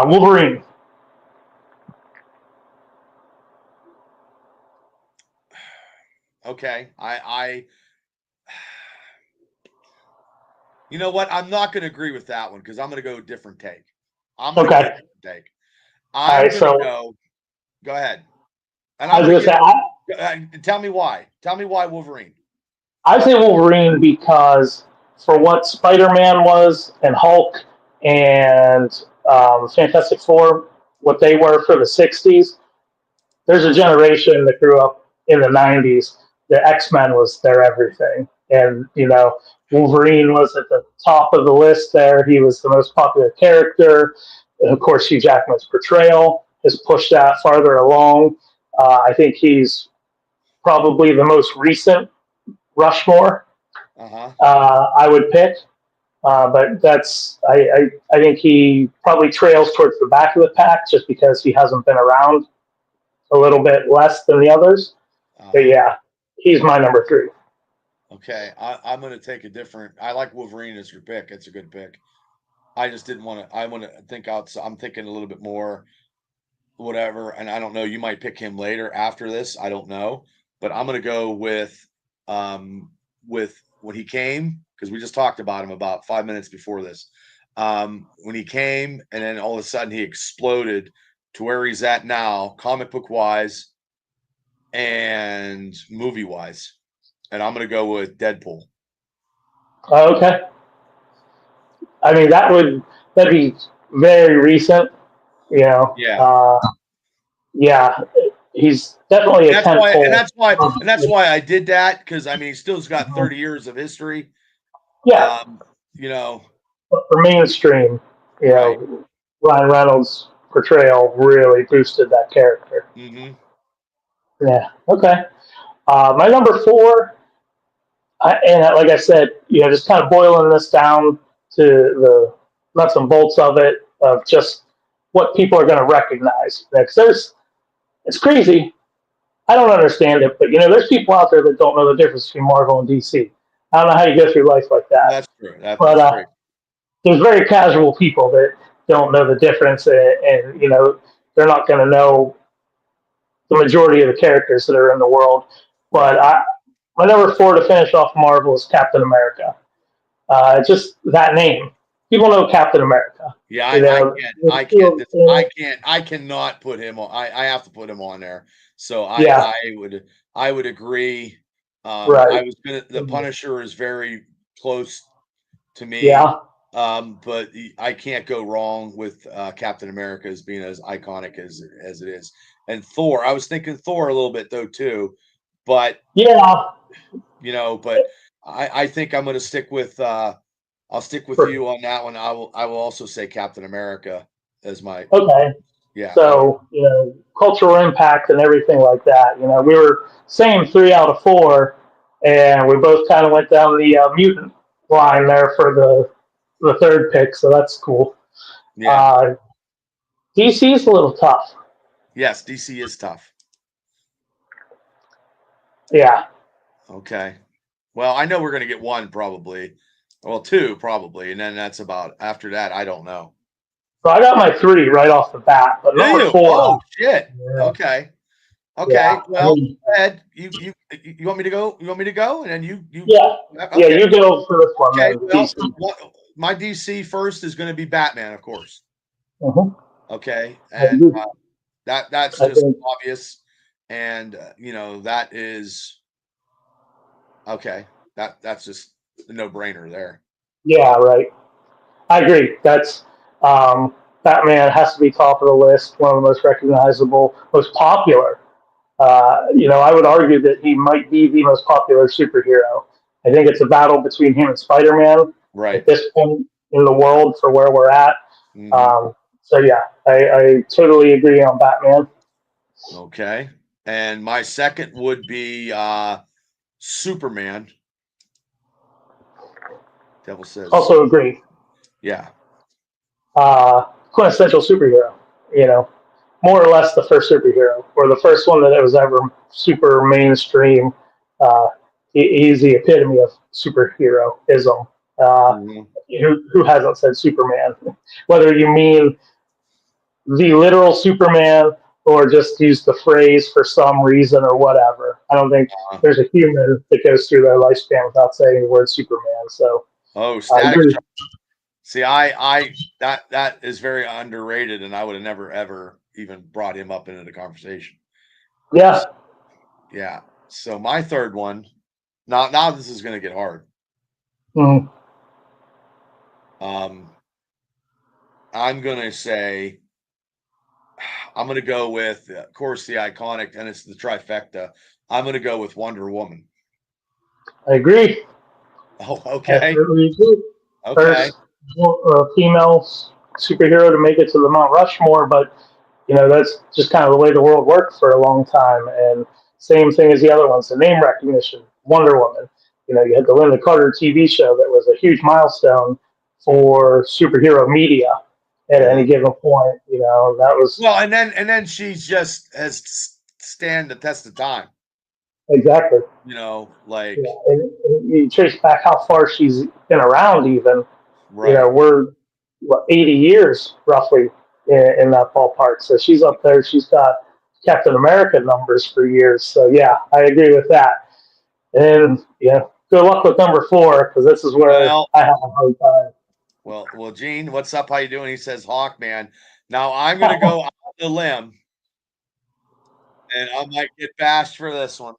Wolverine. Okay. I you know what? I'm not gonna agree with that one because I'm gonna go a different take. I'm gonna go a Okay. different take. All I'm right. gonna So go ahead. And I I'm was gonna gonna say give tell me why. Tell me why Wolverine. I say Wolverine because for what Spider-Man was and Hulk and Fantastic Four, what they were for the '60s, there's a generation that grew up in the '90s. The X-Men was their everything, and Wolverine was at the top of the list. There, he was the most popular character. And of course, Hugh Jackman's portrayal has pushed that farther along. I think he's probably the most recent Rushmore Uh-huh. I would pick. But I think he probably trails towards the back of the pack just because he hasn't been around a little bit less than the others. But Uh-huh. yeah, he's my number three. Okay. I'm gonna take a different. I like Wolverine as your pick. It's a good pick. I just didn't want to. I want to think outside. I'm thinking a little bit more, whatever. And I don't know. You might pick him later after this. I don't know. But I'm gonna go with when he came, because we just talked about him about 5 minutes before this. When he came, and then all of a sudden he exploded to where he's at now, comic book wise and movie wise. And I'm gonna go with Deadpool. Okay, I mean that'd be very recent. You know, Yeah. yeah, he's definitely a That's why, and tentpole. that's why, and that's why I did that, because I mean, he still's got 30 years of history. Yeah, Um, you know, but for mainstream, right. Ryan Reynolds' portrayal really boosted that character. Hmm. Yeah. Okay. My number four, and like I said, just kind of boiling this down to the nuts and bolts of it, of just what people are going to recognize. Because it's crazy. I don't understand it, but there's people out there that don't know the difference between Marvel and DC. I don't know how you go through life like that, That's true. That's but great. there's very casual people that don't know the difference, and they're not going to know the majority of the characters that are in the world. But Right. my number four to finish off Marvel is Captain America. Just that name. People know Captain America. Yeah, You know, I cannot put him on. I have to put him on there. So yeah, I would agree. right. I was gonna, the Punisher is very close to me. Yeah, But I can't go wrong with Captain America as being as iconic as it is. And Thor, I was thinking Thor a little bit though too, but yeah. but I think I'm gonna stick with I'll stick with For, you on that one. I will also say Captain America as my, okay. yeah. So, cultural impact and everything like that. We were saying three out of four, and we both kind of went down the mutant line there for the third pick, so that's cool. Yeah. Uh, DC is a little tough. Yes, DC is tough. Yeah. Okay. Well, I know we're gonna get one probably. Well, two probably, and then that's about, after that, I don't know. So I got my three right off the bat, but Do number you? four, Oh shit. yeah, Okay. yeah. Okay. I Well, mean, go ahead. You want me to go? You want me to go? And then you yeah, yeah. okay. You go for this one, Okay. then Well, DC. my DC first is going to be Batman, of course. Mm-hmm. Okay. I And agree. that's I just think, obvious. And that is okay. That's just a no-brainer there. yeah, right. I agree. That's Batman has to be top of the list. One of the most recognizable, most popular. I would argue that he might be the most popular superhero. I think it's a battle between him and Spider-Man at Right. this point in the world for where we're at. Hmm. So yeah, I totally agree on Batman. Okay. And my second would be Superman. Devil says, Also agree. yeah. Quintessential superhero. You know, more or less the first superhero, or the first one that was ever super mainstream. Uh, he's the epitome of superheroism. Uh, Hmm. who hasn't said Superman? Whether you mean the literal Superman or just use the phrase for some reason or whatever. I don't think there's a human that goes through their lifespan without saying the word Superman. So Oh, I Static agree. Shock. See, I that is very underrated, and I would have never ever even brought him up into the conversation. Yeah. Yeah. So my third one. Now this is going to get hard. Mm. Um, I'm going to say I'm going to go with, of course, the iconic, and it's the trifecta. I'm going to go with Wonder Woman. I agree. Oh, I okay. certainly agree. Okay. First female superhero to make it to the Mount Rushmore, but that's just kind of the way the world worked for a long time. And same thing as the other ones, the name recognition, Wonder Woman. You had the Linda Carter TV show that was a huge milestone for superhero media at any Mhm. given point. That was Well, and then she's just has stand the test of time. exactly. Like Yeah, and you trace back how far she's been around, even. right. We're 80 years roughly in that ballpark. So she's up there. She's got Captain America numbers for years. So yeah, I agree with that. And good luck with number 4 because this is where Well, I have a hard time. well, Gene, what's up? How you doing? He says Hawk Man. Now I'm gonna go out on the limb, and I might get bashed for this one,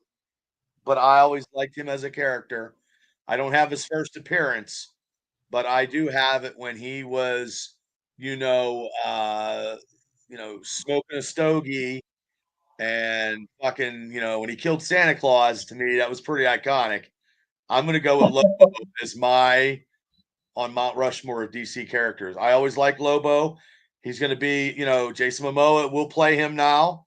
but I always liked him as a character. I don't have his first appearance, but I do have it when he was, you know, uh, smoking a stogie and fucking, when he killed Santa Claus. To me, that was pretty iconic. I'm gonna go with Lobo as my on Mount Rushmore of DC characters. I always like Lobo. He's going to be, Jason Momoa will play him now.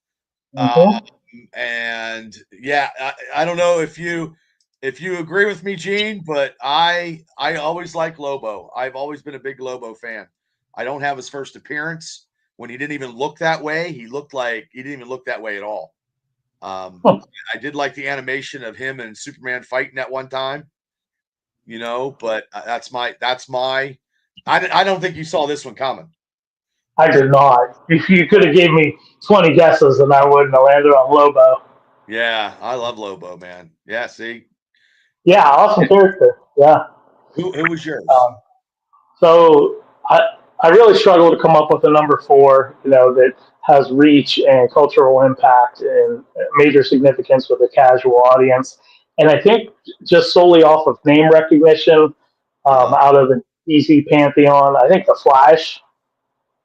Mm-hmm. And yeah, I don't know if you agree with me, Gene, but I always like Lobo. I've always been a big Lobo fan. I don't have his first appearance when he didn't even look that way. He looked like he didn't even look that way at all. Um, I did like the animation of him and Superman fighting at one time. But that's my. I don't think you saw this one coming. I did not. If you could have gave me 20 guesses, and I wouldn't have landed on Lobo. Yeah, I love Lobo, man. Yeah, see, Yeah, awesome character. Yeah. who was yours? Um, So I really struggle to come up with a number 4, that has reach and cultural impact and major significance with a casual audience. And I think just solely off of name recognition, Uh-huh. out of the DC pantheon, I think the Flash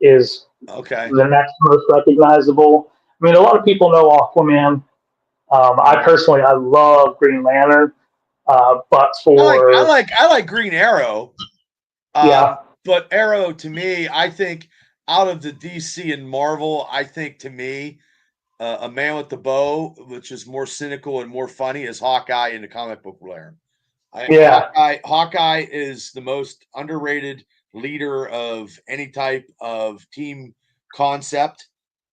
is Okay. the next most recognizable. I mean, a lot of people know Aquaman. I love Green Lantern, but I for like I like Green Arrow. yeah, But Arrow to me, I think out of the DC and Marvel, I think to me, a man with the bow, which is more cynical and more funny, is Hawkeye in the comic book realm. yeah, Hawkeye is the most underrated leader of any type of team concept.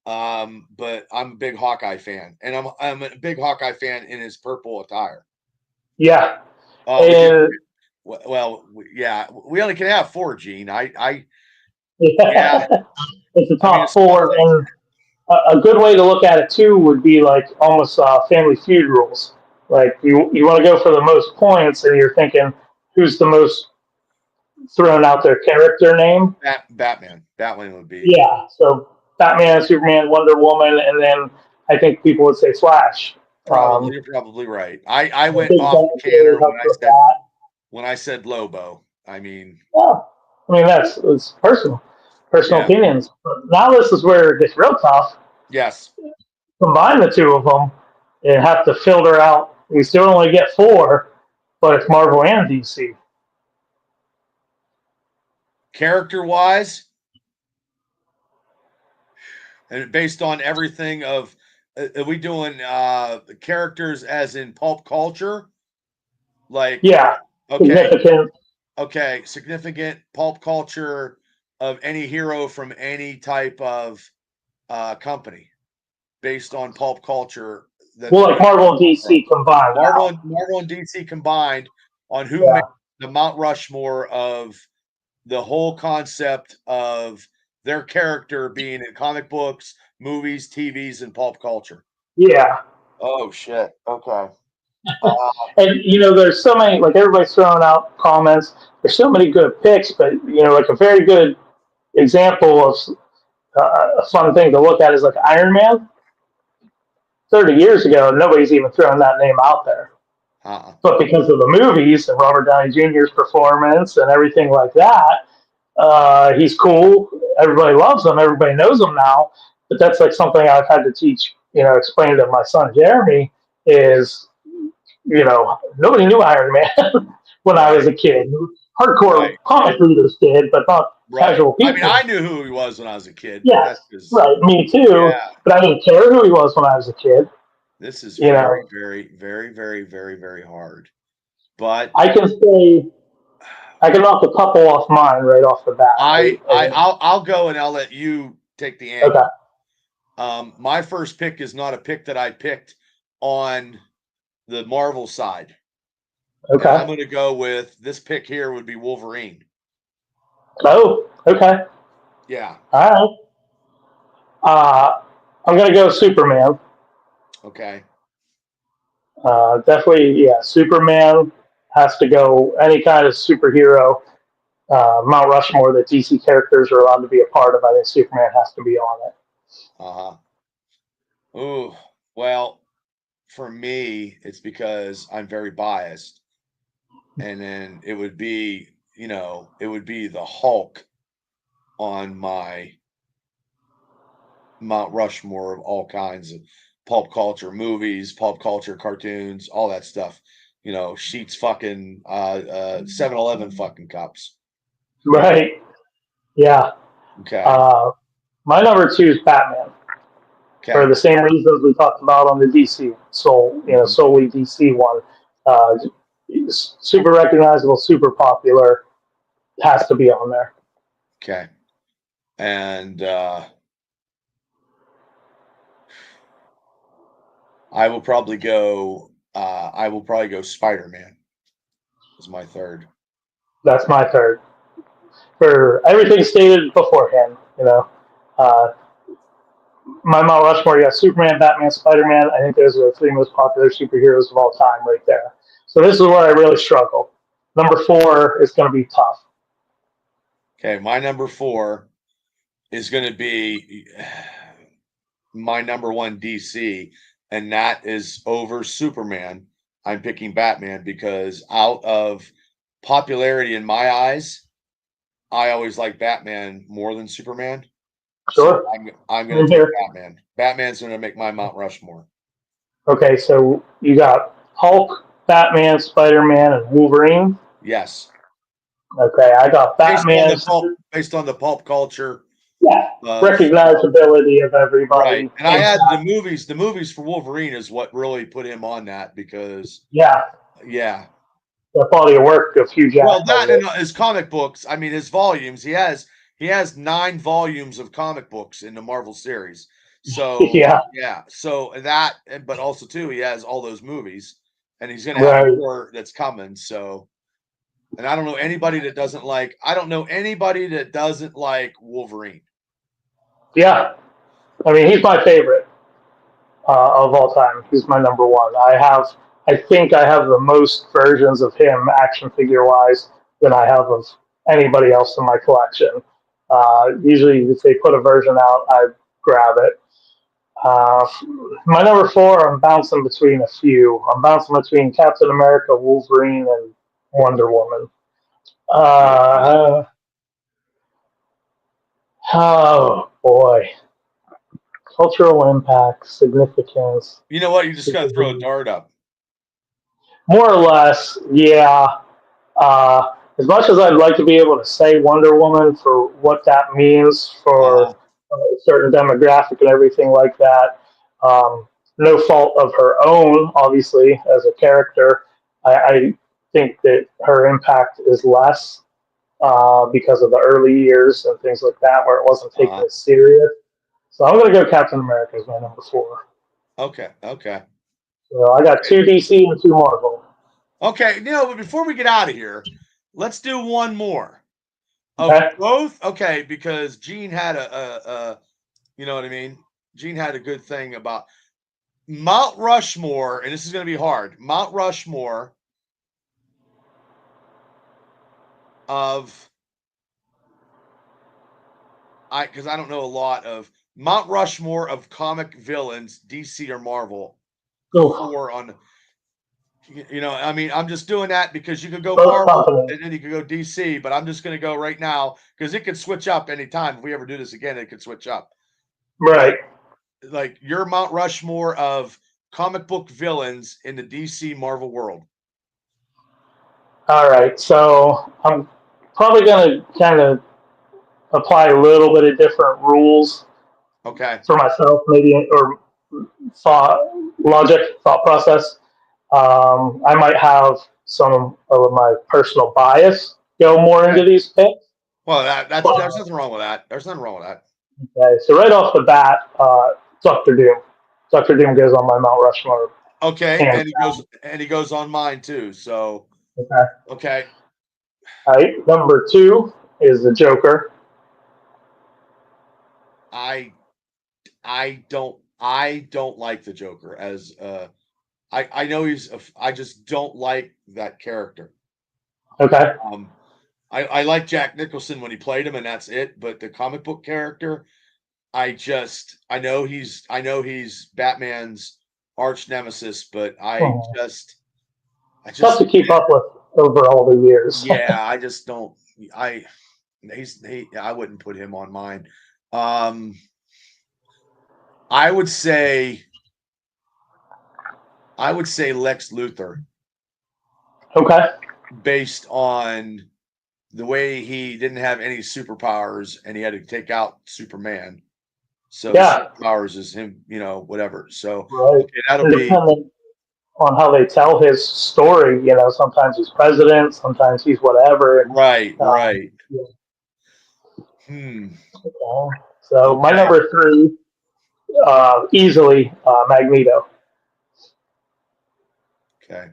But I'm a big Hawkeye fan, and I'm a big Hawkeye fan in his purple attire. yeah. Oh, we do. And Well, yeah, we only can have 4, Gene. Yeah, yeah, it's the I mean, top it's small 4. things. And a good way to look at it too would be like almost Family Feud rules. Like you want to go for the most points, and you're thinking who's the most thrown out their character name. Batman would be Yeah, so Batman, Superman, Wonder Woman, and then I think people would say Flash. probably. You're probably right. I The went big off the bang theory canner when helps I with said that. when I said Lobo. I mean, Yeah, I mean it's personal yeah, opinions. But now this is where it gets real tough. yes. Combine the two of them and have to filter out. We still only get 4, but it's Marvel and DC. Character wise, and based on everything of, are we doing characters as in pulp culture? Like, Yeah, okay, significant. okay, significant pulp culture of any hero from any type of company based on pulp culture that's Well, like Marvel and DC combined now. Marvel and DC combined on who made Yeah, the Mount Rushmore of the whole concept of their character being in comic books, movies, TVs, and pulp culture. yeah. Oh shit. Okay. Uh, And there's so many. Like everybody's throwing out comments. There's so many good picks, but like a very good example of a fun thing to look at is like Iron Man. 30 years ago, nobody's even throwing that name out there. uh-uh. But because of the movies and Robert Downey Jr.'s performance and everything like that, he's cool. Everybody loves him. Everybody knows him now. but that's like something I've had to teach, explain to my son Jeremy is, nobody knew Iron Man when I was Right. a kid. Hardcore Right. comic readers did, but not Right. casual I mean, people. I knew who he was when I was a kid, but that's Yes, because, right, me too. yeah, But I didn't care who he was when I was a kid. this is You very, know, very, very, very, very, very hard. But I can say I can knock a couple off mine right off the bat. I'll go and I'll let you take the Okay, angle. My first pick is not a pick that I picked on the Marvel side. And I'm okay. going to go with this pick here would be Wolverine. Oh, okay. Yeah. All right. I'm gonna go Superman. Okay. Definitely, yeah. Superman has to go. Any kind of superhero, Mount Rushmore that DC characters are allowed to be a part of. I think Superman has to be on it. Uh huh. Ooh. Well, for me, it's because I'm very biased. And then it would be, it would be the Hulk on my Mount Rushmore of all kinds of pulp culture movies, pulp culture cartoons, all that stuff. Sheets fucking 7-Eleven fucking cups. Right? Yeah. Okay. Uh, my number two is Batman for Okay. the same reasons we talked about on the DC Mhm. solely DC one. Uh, Super recognizable, super popular, has to be on there. Okay. And I will probably go Spider-Man as my third. That's my third. For everything stated beforehand, uh, my Mount Rushmore, you got Superman, Batman, Spider Man. I think those are the three most popular superheroes of all time, right there. So this is where I really struggle. Number four is going to be tough. Okay, my number 4 is going to be my number 1 DC, and that is over Superman. I'm picking Batman because out of popularity in my eyes, I always like Batman more than Superman. So Sure. I'm going In to take here. Batman. Batman's going to make my Mount Rushmore. Okay, so you got Hulk, Batman, Spider Man, and Wolverine. Yes, Okay, I got Batman. based on the pulp culture Yeah, of recognizability of right. everybody. And I had the movies for Wolverine is what really put him on that because Yeah, yeah. the body of work of Hugh Well, Jackman. that and his comic books, I mean his volumes, he has 9 volumes of comic books in the Marvel series. So, Yeah, yeah, so that but also too he has all those movies and he's going to have right. more that's coming. So, and I don't know anybody that doesn't like Wolverine. Yeah, I mean, he's my favorite of all time. He's my number one. I think I have the most versions of him action figure wise than I have of anybody else in my collection. Usually, if they put a version out, I grab it. Uh, my number four, I'm bouncing between a few. I'm bouncing between Captain America, Wolverine, and Wonder Woman. Okay. Uh, oh boy, cultural impact, significance. You know what? You just got to throw a dart up. More or less, yeah. As much as I'd like to be able to say Wonder Woman for what that means for Uh-huh. a certain demographic and everything like that, no fault of her own, obviously, as a character, I think that her impact is less because of the early years and things like that, where it wasn't taken Uh-huh. as serious. So I'm going to go Captain America as my number four. Okay. Okay. So I got Okay. two DC and two Marvel. Okay. But before we get out of here, let's do one more of Okay. both. Okay, because Gene had a you know what I mean? Gene had a good thing about Mount Rushmore, and this is going to be hard. Mount Rushmore of because I don't know a lot of Mount Rushmore of comic villains, DC or Marvel. Oof. For on, I mean, I'm just doing that because you could go Both Marvel companies. and then you could go DC, but I'm just going to go right now because it could switch up anytime. If we ever do this again, it could switch up. Right. Like your Mount Rushmore of comic book villains in the DC Marvel world. All right. So I'm probably going to kind of apply a little bit of different rules Okay. for myself, maybe, or thought process. I might have some of my personal bias go more into Okay. these picks. Well, But, there's nothing wrong with that. There's nothing wrong with that. okay, so right off the bat, Doctor Doom. Doctor Doom goes on my Mount Rushmore. Okay, Hands and he goes on mine too. So down. Okay. okay. All right. Number 2 is the Joker. I I don't like the Joker as I know I just don't like that character. Okay. I like Jack Nicholson when he played him and that's it, but the comic book character, I know he's Batman's arch nemesis, but Mhm. I Tough to just keep up with over all the years. yeah, I just don't I I wouldn't put him on mine. Um I would say Lex Luthor Okay. based on the way he didn't have any superpowers and he had to take out Superman. So his Yeah. superpowers is him, whatever. So Right. okay, that'll And be depending on how they tell his story, sometimes he's president, sometimes he's whatever. right, Um, right. yeah. Hmm. Okay. So my Okay. number 3, easily Magneto. Okay.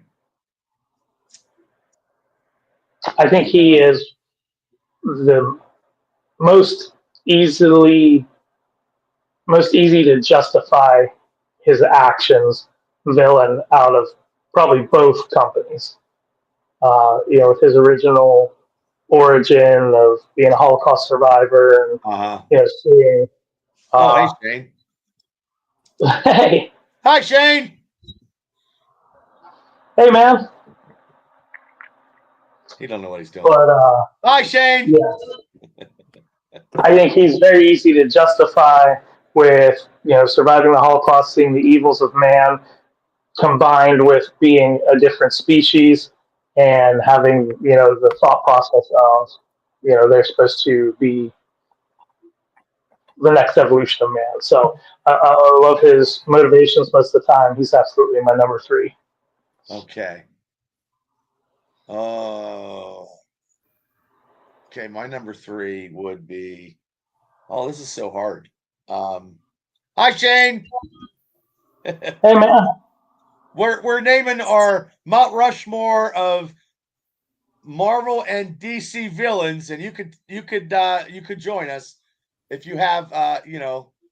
I think he is the most easily most easy to justify his actions villain out of probably both companies. With his original origin of being a Holocaust survivor and Uh-huh. seeing, Oh, hey uh, Shane. hey, Hi Shane. hey, man. He don't know what he's doing. But Hi Shane. yeah, I think he's very easy to justify with surviving the Holocaust, seeing the evils of man, combined with being a different species and having the thought process of they're supposed to be the next evolution of man. So I love his motivations most of the time. He's absolutely my number 3. Okay. Oh. Okay, my number 3 would be oh, this is so hard. Um Hi Shane. Hey, man. We're naming our Mount Rushmore of Marvel and DC villains, and you could join us if you have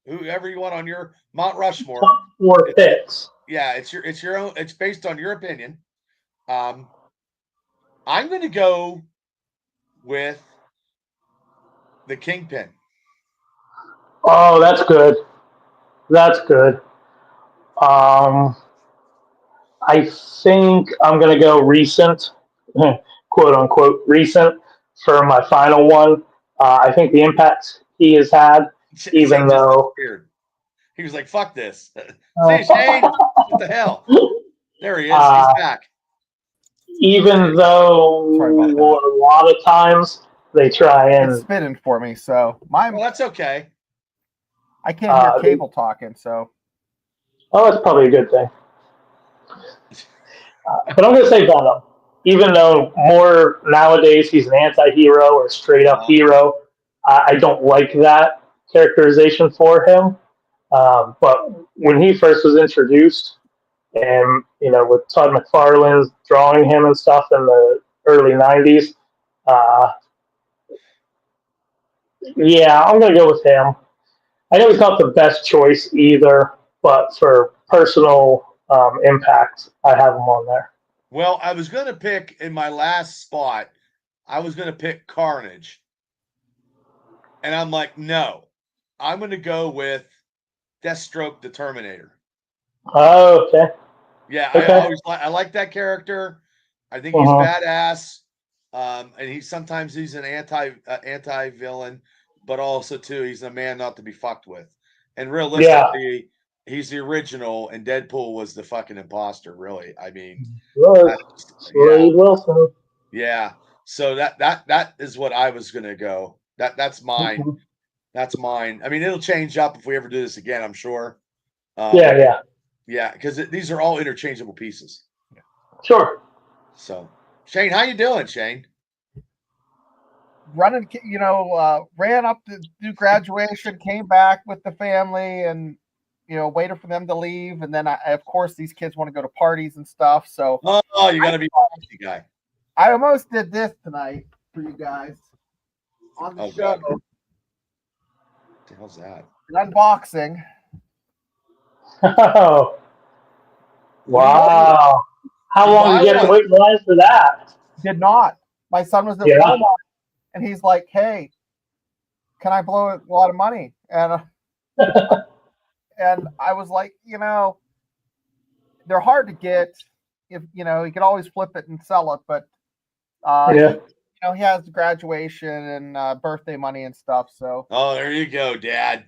whoever you want on your Mount Rushmore. Top 4 It's picks. yeah, it's your own. It's based on your opinion. Um, I'm going to go with the Kingpin. Oh, that's good. That's good. Um, I think I'm going to go recent, quote unquote, recent for my final one. I think the impact he has had, even Shane just though disappeared. He was like, "Fuck this." See you, Shane. What the hell? There he is. He's uh, back. even Sorry about though that. a lot of times they try It's and spinning for me, so Well, that's okay. I can't hear they, cable talking. So oh, that's probably a good thing. But I'm going to say Venom. Even though more nowadays he's an anti-hero or straight up Uh, hero, I don't like that characterization for him. But when he first was introduced, and with Todd McFarlane drawing him and stuff in the early '90s, uh, yeah, I'm going to go with him. I know he's not the best choice either, but for personal impact, I have him on there. well, I was going to pick in my last spot. I was going to pick Carnage. And I'm like, no, I'm going to go with Deathstroke the Terminator. Oh, okay. Yeah, Okay. I like that character. I think he's Uh-huh. badass. And sometimes he's an anti villain, but also too he's a man not to be fucked with. And realistically, he's the original, and Deadpool was the fucking imposter. Really, I mean, Slade Wilson. yeah. So that is what I was gonna go. That's mine. Mhm. That's mine. I mean, it'll change up if we ever do this again. I'm sure. Yeah, Because these are all interchangeable pieces. sure. So, Shane, how you doing, Shane? Running, ran up to do graduation, came back with the family, and waited for them to leave. And then, of course, these kids want to go to parties and stuff. So, Oh, you got to be a party guy. I almost did this tonight for you guys on the show. God. What the hell's that? An unboxing. Oh, wow. How long did you have to wait in line for that? Did not. My son was at Walmart, and he's like, "Hey, can I blow a lot of money?" And and I was like, they're hard to get. If you can always flip it and sell it, but he has graduation and birthday money and stuff. So there you go, Dad.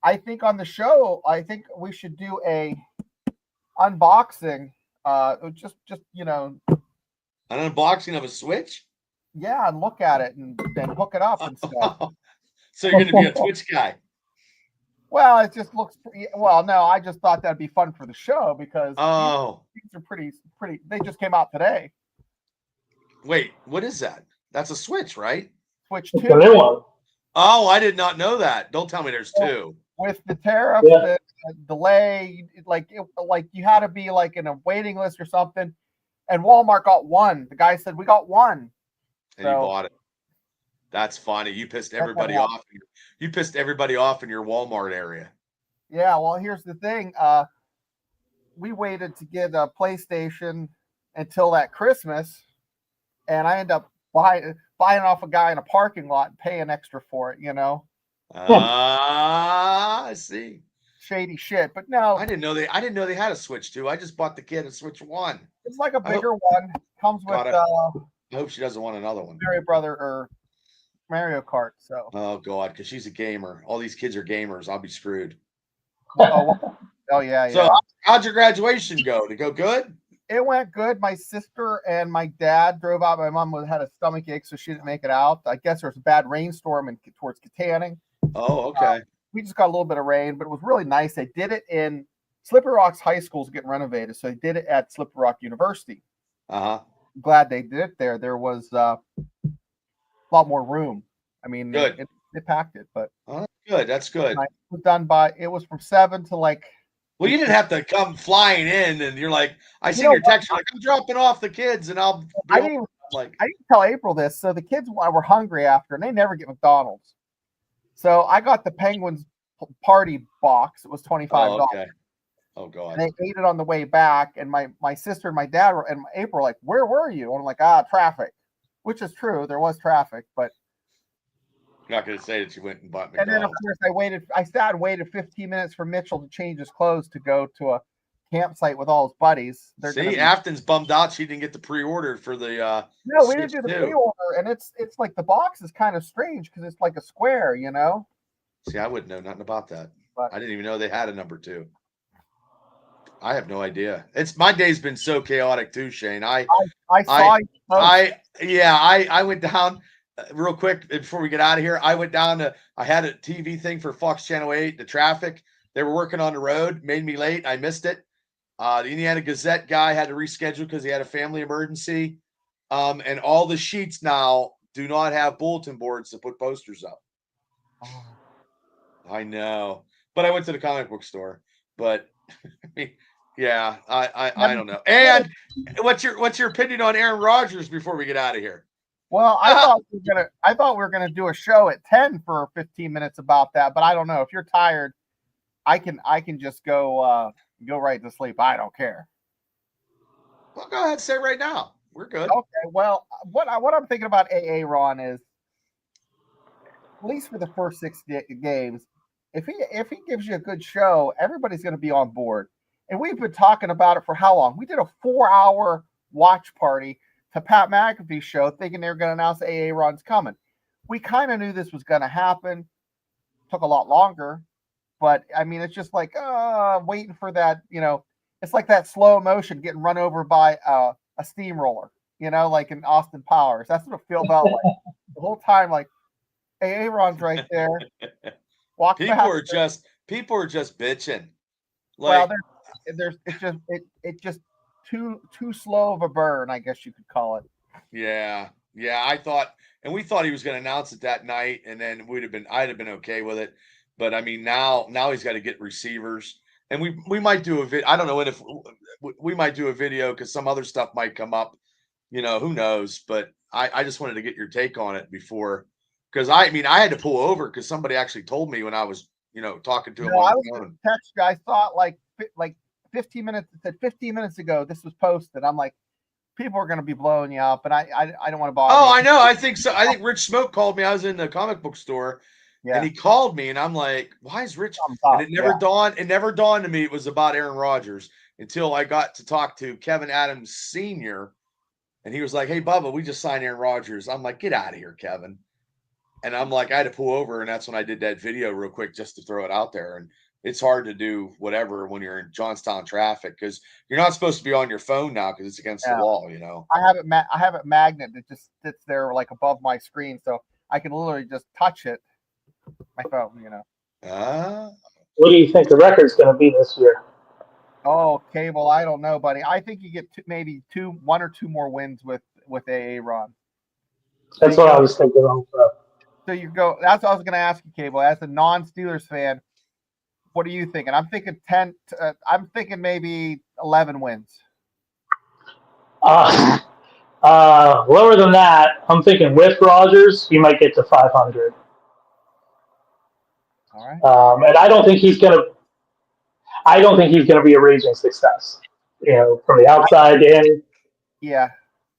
I think on the show, I think we should do a unboxing. Just an unboxing of a Switch. Yeah, and look at it and hook it up and stuff. So you're going to be a Twitch guy. Well, it just looks pretty. Well, no, I just thought that'd be fun for the show because these are pretty. They just came out today. Wait, what is that? That's a Switch, right? Switch 2. The new one. Oh, I did not know that. Don't tell me there's two. With the tariff, the delay, like you had to be like in a waiting list or something, and Walmart got one. The guy said we got one, and you bought it. That's funny. You pissed everybody off. You pissed everybody off in your Walmart area. Yeah. Well, here's the thing. We waited to get a PlayStation until that Christmas, and I end up buying off a guy in a parking lot and paying extra for it. I see. Shady shit, but no. I didn't know they had a Switch 2. I just bought the kid a Switch 1. It's like a bigger one. Comes with. I hope she doesn't want another one. Mario Kart. So. Oh God, because she's a gamer. All these kids are gamers. I'll be screwed. Oh yeah. So how'd your graduation go? Did it go good? It went good. My sister and my dad drove out. My mom had a stomach ache, so she didn't make it out. I guess there was a bad rainstorm towards Katanning. Oh, okay. We just got a little bit of rain, but it was really nice. They did it in Slippery Rock's high school's getting renovated, so they did it at Slippery Rock University. I'm glad they did it there. There was a lot more room. I mean, good. They packed it, but good. That's good. It was done it was from 7 to like. Well, you didn't have to come flying in, and you're like, I see your text. You're like, I'm dropping off the kids, and I didn't tell April this. So the kids were hungry after, and they never get McDonald's. So I got the Penguins party box. It was $25. Oh, okay. Oh God. And they ate it on the way back, and my sister and my dad and April were like, where were you? And I'm like, traffic, which is true. There was traffic, but. You're not going to say that you went and bought McDonald's. And then, of course, I sat and waited 15 minutes for Mitchell to change his clothes to go to a campsite with all his buddies. Afton's bummed out she didn't get the pre-order for the No, we didn't do the pre-order, and it's like the box is kind of strange because it's like a square, See, I wouldn't know nothing about that. But, I didn't even know they had a number 2. I have no idea. My day's been so chaotic too, Shane. I went down real quick before we get out of here. I went down I had a TV thing for Fox Channel 8, the traffic. They were working on the road, made me late. I missed it. The Indiana Gazette guy had to reschedule because he had a family emergency. And all the sheets now do not have bulletin boards to put posters up. Oh. I know. But I went to the comic book store. But yeah, I don't know. And what's your opinion on Aaron Rodgers before we get out of here? Well, I thought we were gonna do a show at 10 for 15 minutes about that, but I don't know. If you're tired, I can just go right to sleep. I don't care. Well, go ahead and say right now. We're good. Okay. Well, what I'm thinking about AA Ron is, at least for the first 6 games, if he gives you a good show, everybody's going to be on board. And we've been talking about it for how long? We did a 4-hour watch party to Pat McAfee's show, thinking they were going to announce AA Ron's coming. We kind of knew this was going to happen. Took a lot longer. but I mean, it's just like waiting for that. It's like that slow motion getting run over by a steamroller. Like in Austin Powers. That's what it felt about like the whole time. Like, hey, Aaron's right there. Walk people back. are just bitching. Well, Like, there's it just too slow of a burn, I guess you could call it. yeah, I thought, and we thought he was going to announce it that night, and then I'd have been okay with it. But I mean, now he's got to get receivers, and we might do a I don't know if we might do a video because some other stuff might come up. Who knows? But I just wanted to get your take on it before, because I mean, I had to pull over because somebody actually told me when I was talking to him on I the was phone. text you. I thought like 15 minutes. It said 15 minutes ago this was posted. I'm like, people are going to be blowing you up, and I don't want to bother. Oh, I know. I think so. I think Rich Smoke called me. I was in the comic book store, Yeah. and he called me, and I'm like, "Why is Rich?" And it never dawned. It never dawned to me it was about Aaron Rodgers until I got to talk to Kevin Adams Sr. And he was like, "Hey, Bubba, we just signed Aaron Rodgers." I'm like, "Get out of here, Kevin." And I'm like, I had to pull over, and that's when I did that video real quick just to throw it out there. And it's hard to do whatever when you're in Johnstown traffic because you're not supposed to be on your phone now because it's against the law, I have it magnet that just sits there like above my screen, so I can literally just touch it. My phone, What do you think the record's going to be this year? Oh, Cable, I don't know, buddy. I think you get maybe one or two more wins with AA Ron. That's what I was thinking also. So you go. That's what I was going to ask you, Cable. As a non-Steelers fan, what are you thinking? I'm thinking 10. I'm thinking maybe 11 wins. Lower than that, I'm thinking with Rodgers, you might get to 500. All right. And I don't think he's going to. I don't think he's going to be a raging success. From the outside in. Yeah,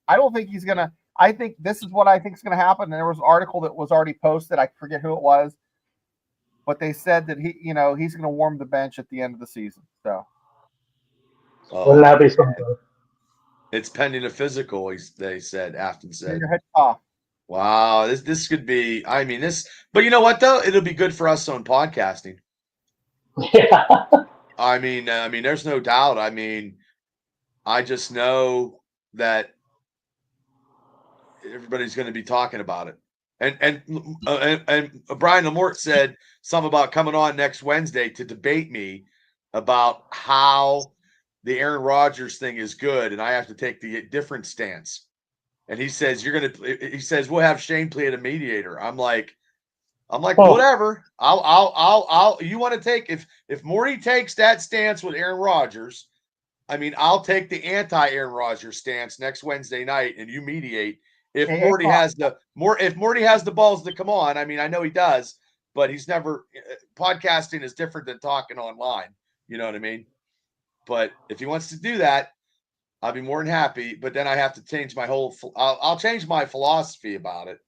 I don't think he's going to. I think this is what I think is going to happen. And there was an article that was already posted. I forget who it was, but they said that he's going to warm the bench at the end of the season. So wouldn't that be something? It's pending a physical. They said. Afton said. Your head off. Wow, this could be. I mean, this. But you know what though? It'll be good for us on podcasting. Yeah. I mean, there's no doubt. I mean, I just know that everybody's going to be talking about it. And Brian Lamort said something about coming on next Wednesday to debate me about how the Aaron Rodgers thing is good, and I have to take the different stance. And he says he says we'll have Shane play a mediator. I'm like whatever. I'll you want to take if Morty takes that stance with Aaron Rodgers, I mean, I'll take the anti-Aaron Rodgers stance next Wednesday night, and you mediate. If Morty has the balls to come on, I mean, I know he does, but he's never. Podcasting is different than talking online. You know what I mean? But if he wants to do that, I'll be more than happy. But then I have to change my whole. I'll change my philosophy about it.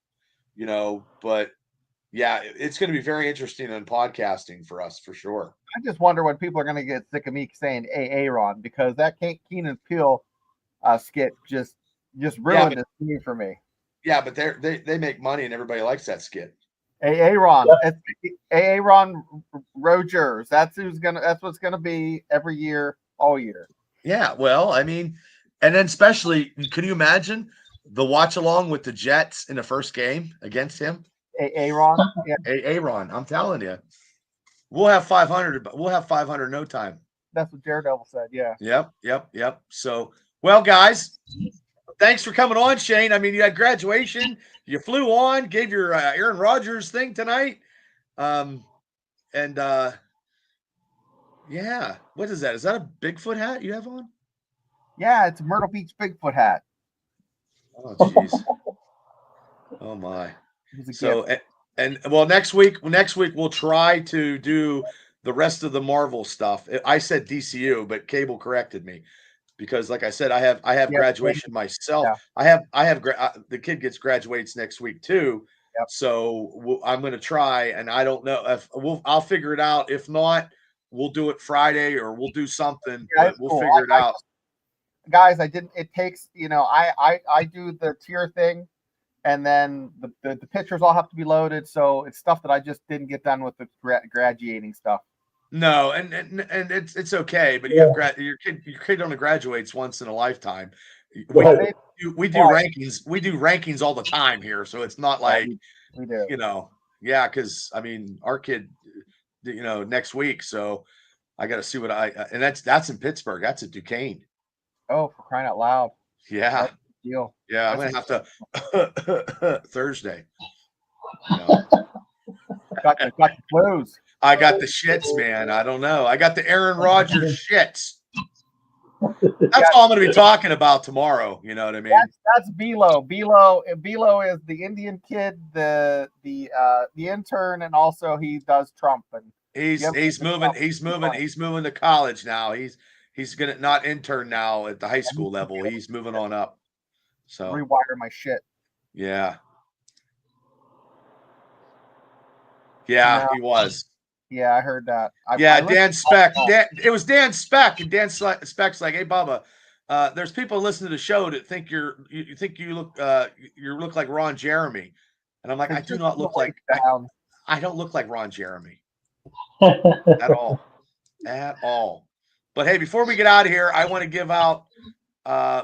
But yeah, it's going to be very interesting on podcasting for us for sure. I just wonder when people are going to get sick of me saying Aaron because that Keenan Peele skit just ruined this scene for me. Yeah, but they make money and everybody likes that skit. Aaron, Aaron Rodgers. That's what's gonna be every year, all year. Yeah, well, I mean, and then especially, can you imagine the watch along with the Jets in the first game against him? Aaron, yeah. Aaron, I'm telling you, we'll have 500. We'll have 500 no time. That's what Daredevil said. Yeah. Yep. So, well, guys, thanks for coming on, Shane. I mean, you had graduation. You flew on, gave your Aaron Rodgers thing tonight. Yeah. What is that? Is that a Bigfoot hat you have on? Yeah, it's a Myrtle Beach Bigfoot hat. Oh, jeez. Oh, my. So, and well, next week we'll try to do the rest of the Marvel stuff. I said DCU, but Cable corrected me. Because, like I said, I have graduation myself. Yeah. I have the kid graduates next week too. Yep. So I'm going to try, and I don't know if I'll figure it out. If not, we'll do it Friday or we'll do something. Yeah, but we'll figure it out. Guys, it takes I do the tier thing, and then the pictures all have to be loaded. So it's stuff that I just didn't get done with the graduating stuff. No, and it's okay, but you have your kid only graduates once in a lifetime. We Right. we do rankings. We do rankings all the time here, so it's not like we do. yeah. Because I mean, our kid, next week, so I got to see what and that's in Pittsburgh. That's at Duquesne. Oh, for crying out loud! Yeah, That's a deal. yeah. I'm That's gonna have to Thursday. got the blues. I got the shits, man. I don't know. I got the Aaron Rodgers shits. That's all I'm going to be talking about tomorrow. You know what I mean? That's Bilo. Bilo is the Indian kid, the intern, and also he does Trump. And he's moving to college now. He's gonna not intern now at the high school level. He's moving on up. So rewire my shit. Yeah. Yeah, he was. Yeah, I heard that. Dan Speck. It was Dan Speck, and Dan Speck's like, "Hey, Bubba, there's people listening to the show that think you look like Ron Jeremy," and I'm like, "I do not look like I don't look like Ron Jeremy at all, at all." But hey, before we get out of here, I want to give out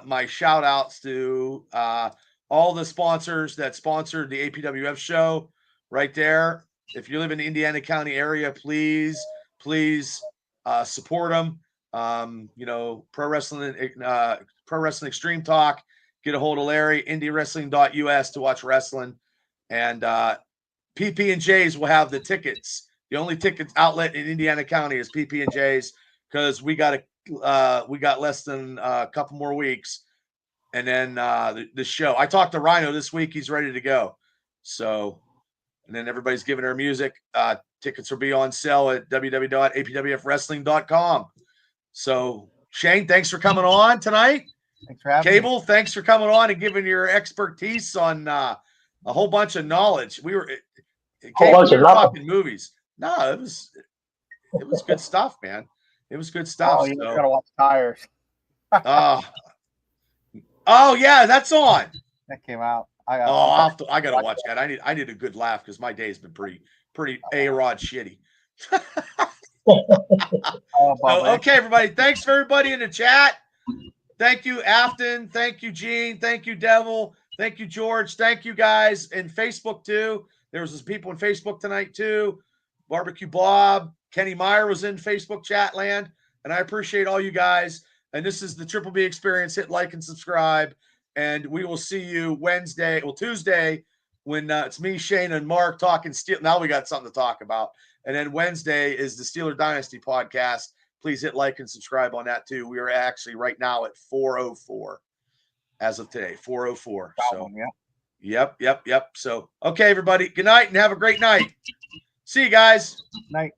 my shout outs to all the sponsors that sponsored the APWF show right there. If you live in the Indiana County area, please support them. Pro Wrestling Extreme Talk. Get a hold of Larry, IndieWrestling.us to watch wrestling. And PP&J's will have the tickets. The only ticket outlet in Indiana County is PP&J's because we got less than a couple more weeks. And then the show. I talked to Rhino this week. He's ready to go. So... And then everybody's giving their music. Tickets will be on sale at www.apwfwrestling.com. So, Shane, thanks for coming on tonight. Thanks for having Cable, thanks for coming on and giving your expertise on a whole bunch of knowledge. We were talking movies. No, it was good stuff, man. It was good stuff. Oh, you gotta watch Tires. Oh, yeah, that's on. That came out. I gotta watch that. I need a good laugh because my day's been pretty A-Rod shitty. Okay, everybody. Thanks for everybody in the chat. Thank you, Afton. Thank you, Gene. Thank you, Devil. Thank you, George. Thank you, guys, in Facebook too. There was some people in Facebook tonight too. Barbecue Bob, Kenny Meyer was in Facebook chat land, and I appreciate all you guys. And this is the Triple B Experience. Hit like and subscribe. And we will see you Tuesday, when it's me, Shane, and Mark talking Steel. Now we got something to talk about. And then Wednesday is the Steeler Dynasty podcast. Please hit like and subscribe on that too. We are actually right now at 404 as of today, 404. So, yep. So, okay, everybody. Good night and have a great night. See you guys. Night.